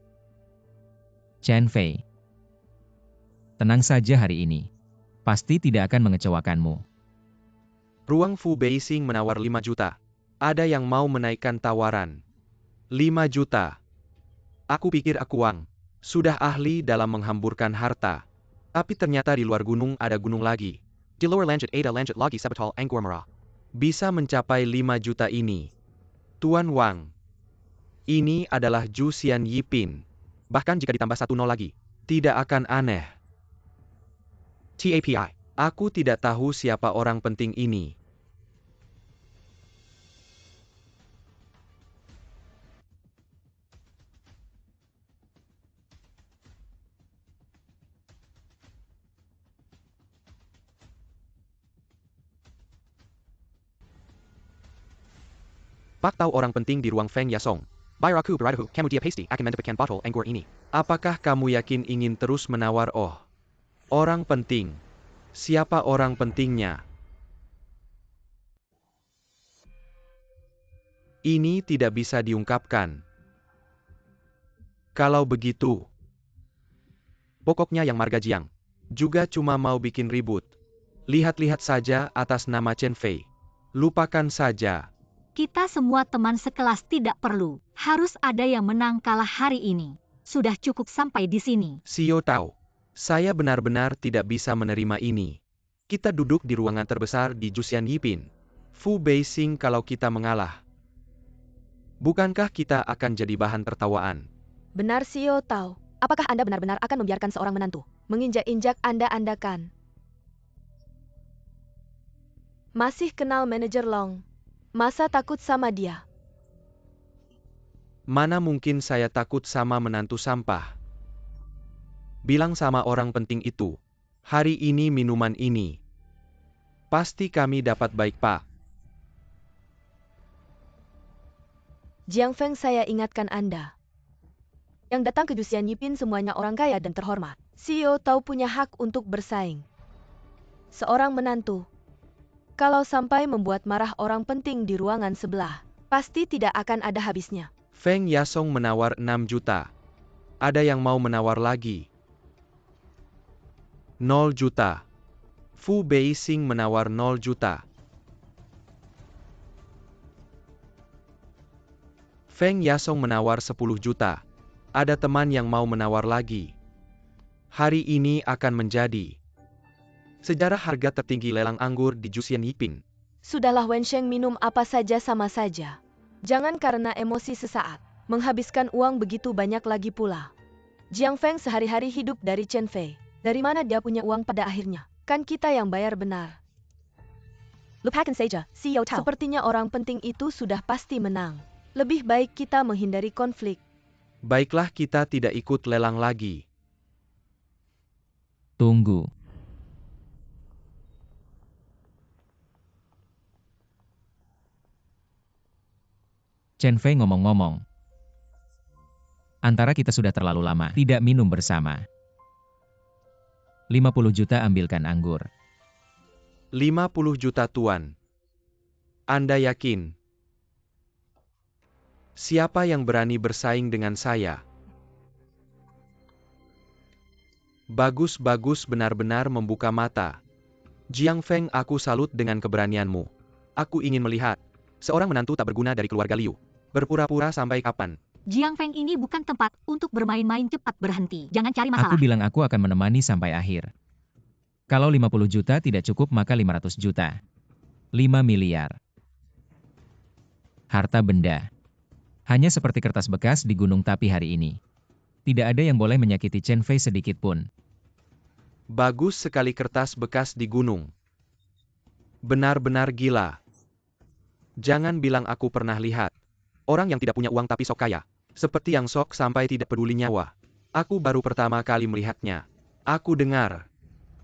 Chen Fei, Tenang saja hari ini. Pasti tidak akan mengecewakanmu. Ruang Fu Beixing menawar 5 juta. Ada yang mau menaikkan tawaran. 5 juta. Aku pikir aku Wang sudah ahli dalam menghamburkan harta. Tapi ternyata di luar gunung ada gunung lagi. Di luar lanjut ada lanjut lagi Sabatal Angkor Merah. Bisa mencapai 5 juta ini. Tuan Wang. Ini adalah Zhu Xian Yipin. Bahkan jika ditambah 1 nol lagi, tidak akan aneh. TAPI. Aku tidak tahu siapa orang penting ini. Pak tahu orang penting di ruang Feng Yasong. Bayaraku beradahu, kamu dia pasti akan mendapatkan botol anggur ini. Apakah kamu yakin ingin terus menawar orang penting? Siapa orang pentingnya? Ini tidak bisa diungkapkan. Kalau begitu, pokoknya yang Marga Jiang juga cuma mau bikin ribut. Lihat-lihat saja atas nama Chen Fei. Lupakan saja. Kita semua teman sekelas tidak perlu. Harus ada yang menang kalah hari ini. Sudah cukup sampai di sini. Xiao Tao, saya benar-benar tidak bisa menerima ini. Kita duduk di ruangan terbesar di Zhu Xian Yipin. Fu Beixing kalau kita mengalah. Bukankah kita akan jadi bahan tertawaan? Benar Xiao Tao. Apakah Anda benar-benar akan membiarkan seorang menantu menginjak-injak Anda kan? Masih kenal manajer Long. Masa takut sama dia? Mana mungkin saya takut sama menantu sampah? Bilang sama orang penting itu, hari ini minuman ini. Pasti kami dapat baik Pak. Jiang Feng, saya ingatkan Anda. Yang datang ke Zhu Xian Yipin semuanya orang kaya dan terhormat. Xiao Tao punya hak untuk bersaing. Seorang menantu. Kalau sampai membuat marah orang penting di ruangan sebelah, pasti tidak akan ada habisnya. Feng Yasong menawar 6 juta. Ada yang mau menawar lagi. 0 juta. Fu Beixing menawar 0 juta. Feng Yasong menawar 10 juta. Ada teman yang mau menawar lagi. Hari ini akan menjadi sejarah harga tertinggi lelang anggur di Zhu Xian Yipin. Sudahlah Wensheng, minum apa saja sama saja. Jangan karena emosi sesaat, menghabiskan uang begitu banyak lagi pula. Jiang Feng sehari-hari hidup dari Chen Fei. Dari mana dia punya uang pada akhirnya? Kan kita yang bayar benar. Lupakan saja, Xiao Tao. Sepertinya orang penting itu sudah pasti menang. Lebih baik kita menghindari konflik. Baiklah kita tidak ikut lelang lagi. Tunggu. Chen Fei ngomong-ngomong. Antara kita sudah terlalu lama tidak minum bersama. 50 juta ambilkan anggur. 50 juta tuan. Anda yakin? Siapa yang berani bersaing dengan saya? Bagus-bagus, benar-benar membuka mata. Jiang Feng, aku salut dengan keberanianmu. Aku ingin melihat seorang menantu tak berguna dari keluarga Liu berpura-pura sampai kapan? Jiang Feng ini bukan tempat untuk bermain-main, cepat berhenti. Jangan cari masalah. Aku bilang aku akan menemani sampai akhir. Kalau 50 juta tidak cukup maka 500 juta. 5 miliar. Harta benda. Hanya seperti kertas bekas di gunung tapi hari ini. Tidak ada yang boleh menyakiti Chen Fei sedikit pun. Bagus sekali kertas bekas di gunung. Benar-benar gila. Jangan bilang aku pernah lihat orang yang tidak punya uang tapi sok kaya. Seperti yang sok sampai tidak peduli nyawa. Aku baru pertama kali melihatnya. Aku dengar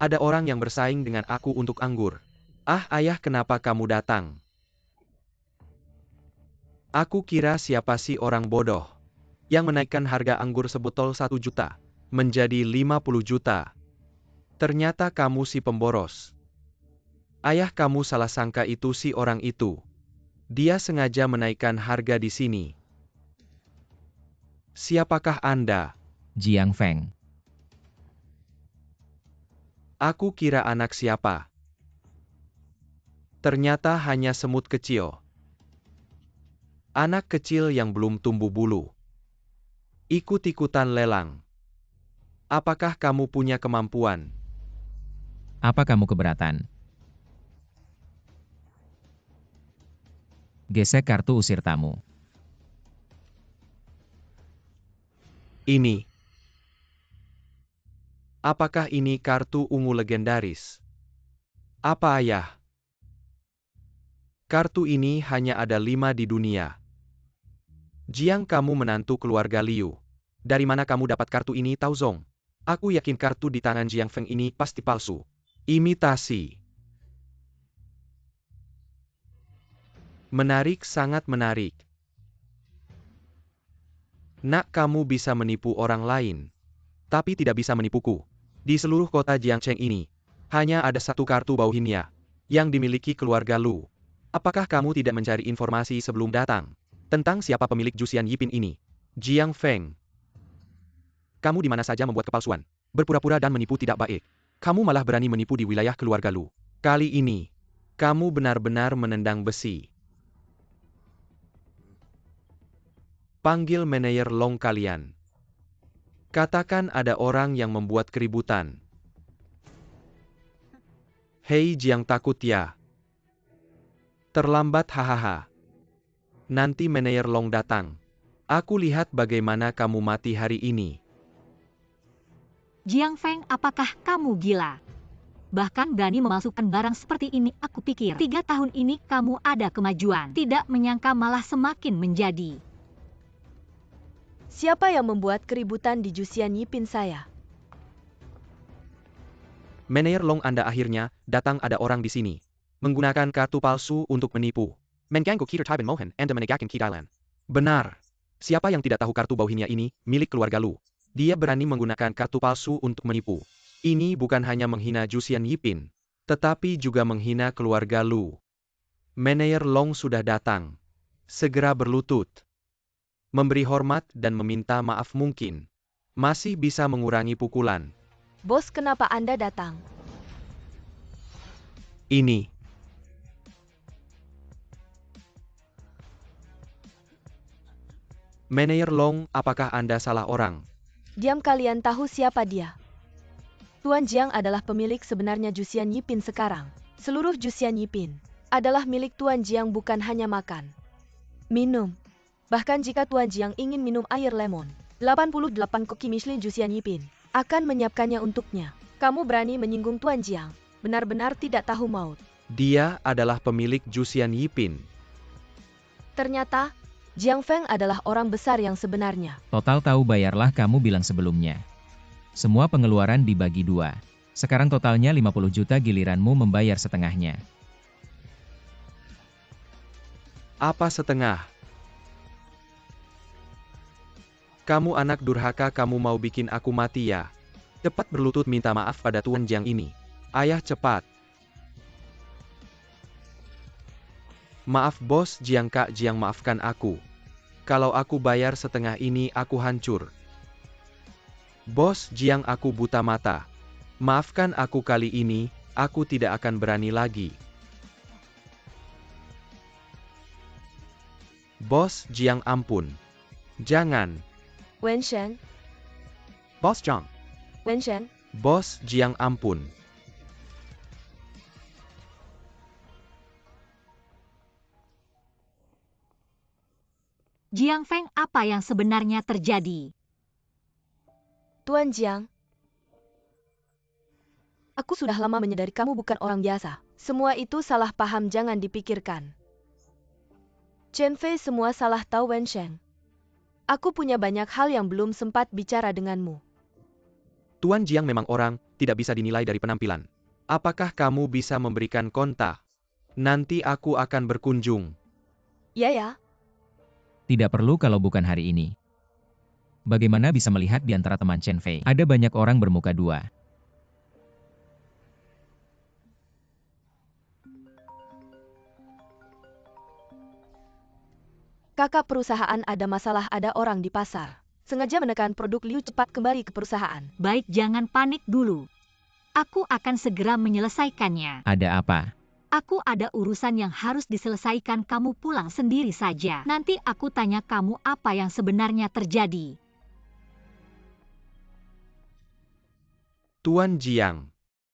ada orang yang bersaing dengan aku untuk anggur. Ah ayah, kenapa kamu datang? Aku kira siapa sih orang bodoh yang menaikkan harga anggur sebotol 1 juta menjadi 50 juta. Ternyata kamu si pemboros. Ayah, kamu salah sangka itu si orang itu. Dia sengaja menaikkan harga di sini. Siapakah Anda? Jiang Feng. Aku kira anak siapa. Ternyata hanya semut kecil. Anak kecil yang belum tumbuh bulu. Ikut-ikutan lelang. Apakah kamu punya kemampuan? Apa kamu keberatan? Gesek kartu usir tamu. Ini. Apakah ini kartu ungu legendaris? Apa ayah? Kartu ini hanya ada 5 di dunia. Jiang, kamu menantu keluarga Liu. Dari mana kamu dapat kartu ini, Tao Zong? Aku yakin kartu di tangan Jiang Feng ini pasti palsu. Imitasi. Menarik, sangat menarik. Nak, kamu bisa menipu orang lain. Tapi tidak bisa menipuku. Di seluruh kota Jiangcheng ini, hanya ada satu kartu Bauhinia yang dimiliki keluarga Lu. Apakah kamu tidak mencari informasi sebelum datang tentang siapa pemilik Jusian Yipin ini? Jiang Feng. Kamu di mana saja membuat kepalsuan, berpura-pura dan menipu tidak baik. Kamu malah berani menipu di wilayah keluarga Lu. Kali ini, kamu benar-benar menendang besi. Panggil manajer Long kalian. Katakan ada orang yang membuat keributan. Hei Jiang, takut ya? Terlambat, hahaha. Nanti manajer Long datang. Aku lihat bagaimana kamu mati hari ini. Jiang Feng, apakah kamu gila? Bahkan berani memasukkan barang seperti ini. Aku pikir 3 tahun ini kamu ada kemajuan. Tidak menyangka malah semakin menjadi. Siapa yang membuat keributan di Jusian Yipin saya? Manajer Long, Anda akhirnya datang. Ada orang di sini menggunakan kartu palsu untuk menipu. Mengganggu kita Taiban Mohan, Anda menegakkan Kidalan. Benar. Siapa yang tidak tahu kartu Bauhinia ini milik keluarga Lu? Dia berani menggunakan kartu palsu untuk menipu. Ini bukan hanya menghina Jusian Yipin, tetapi juga menghina keluarga Lu. Manajer Long sudah datang. Segera berlutut. Memberi hormat dan meminta maaf mungkin masih bisa mengurangi pukulan. Bos, kenapa Anda datang? Ini. Manajer Long, apakah Anda salah orang? Diam, kalian tahu siapa dia? Tuan Jiang adalah pemilik sebenarnya Jusian Yipin sekarang. Seluruh Jusian Yipin adalah milik Tuan Jiang, bukan hanya makan, minum. Bahkan jika Tuan Jiang ingin minum air lemon, 88 koki Michelin Jusian Yipin akan menyiapkannya untuknya. Kamu berani menyinggung Tuan Jiang, benar-benar tidak tahu maut. Dia adalah pemilik Jusian Yipin. Ternyata, Jiang Feng adalah orang besar yang sebenarnya. Total tahu bayarlah kamu bilang sebelumnya. Semua pengeluaran dibagi 2. Sekarang totalnya 50 juta, giliranmu membayar setengahnya. Apa setengah? Kamu anak durhaka, kamu mau bikin aku mati ya? Cepat berlutut minta maaf pada Tuan Jiang ini. Ayah, cepat. Maaf bos, Jiang Kak Jiang, maafkan aku. Kalau aku bayar setengah ini aku hancur. Bos Jiang, aku buta mata. Maafkan aku, kali ini aku tidak akan berani lagi. Bos Jiang, ampun. Jangan. Wenshen, Bos Jiang. Wenshen, Bos Jiang, ampun. Jiang Feng, apa yang sebenarnya terjadi? Tuan Jiang. Aku sudah lama menyadari kamu bukan orang biasa. Semua itu salah paham, jangan dipikirkan. Chen Fei, semua salah tahu Wenshen. Aku punya banyak hal yang belum sempat bicara denganmu. Tuan Jiang memang orang tidak bisa dinilai dari penampilan. Apakah kamu bisa memberikan kontak? Nanti aku akan berkunjung. Ya. Tidak perlu kalau bukan hari ini. Bagaimana bisa melihat di antara teman Chen Fei? Ada banyak orang bermuka 2. Kakak, perusahaan ada masalah, ada orang di pasar sengaja menekan produk Liu, cepat kembali ke perusahaan. Baik, jangan panik dulu. Aku akan segera menyelesaikannya. Ada apa? Aku ada urusan yang harus diselesaikan, kamu pulang sendiri saja. Nanti aku tanya kamu apa yang sebenarnya terjadi. Tuan Jiang,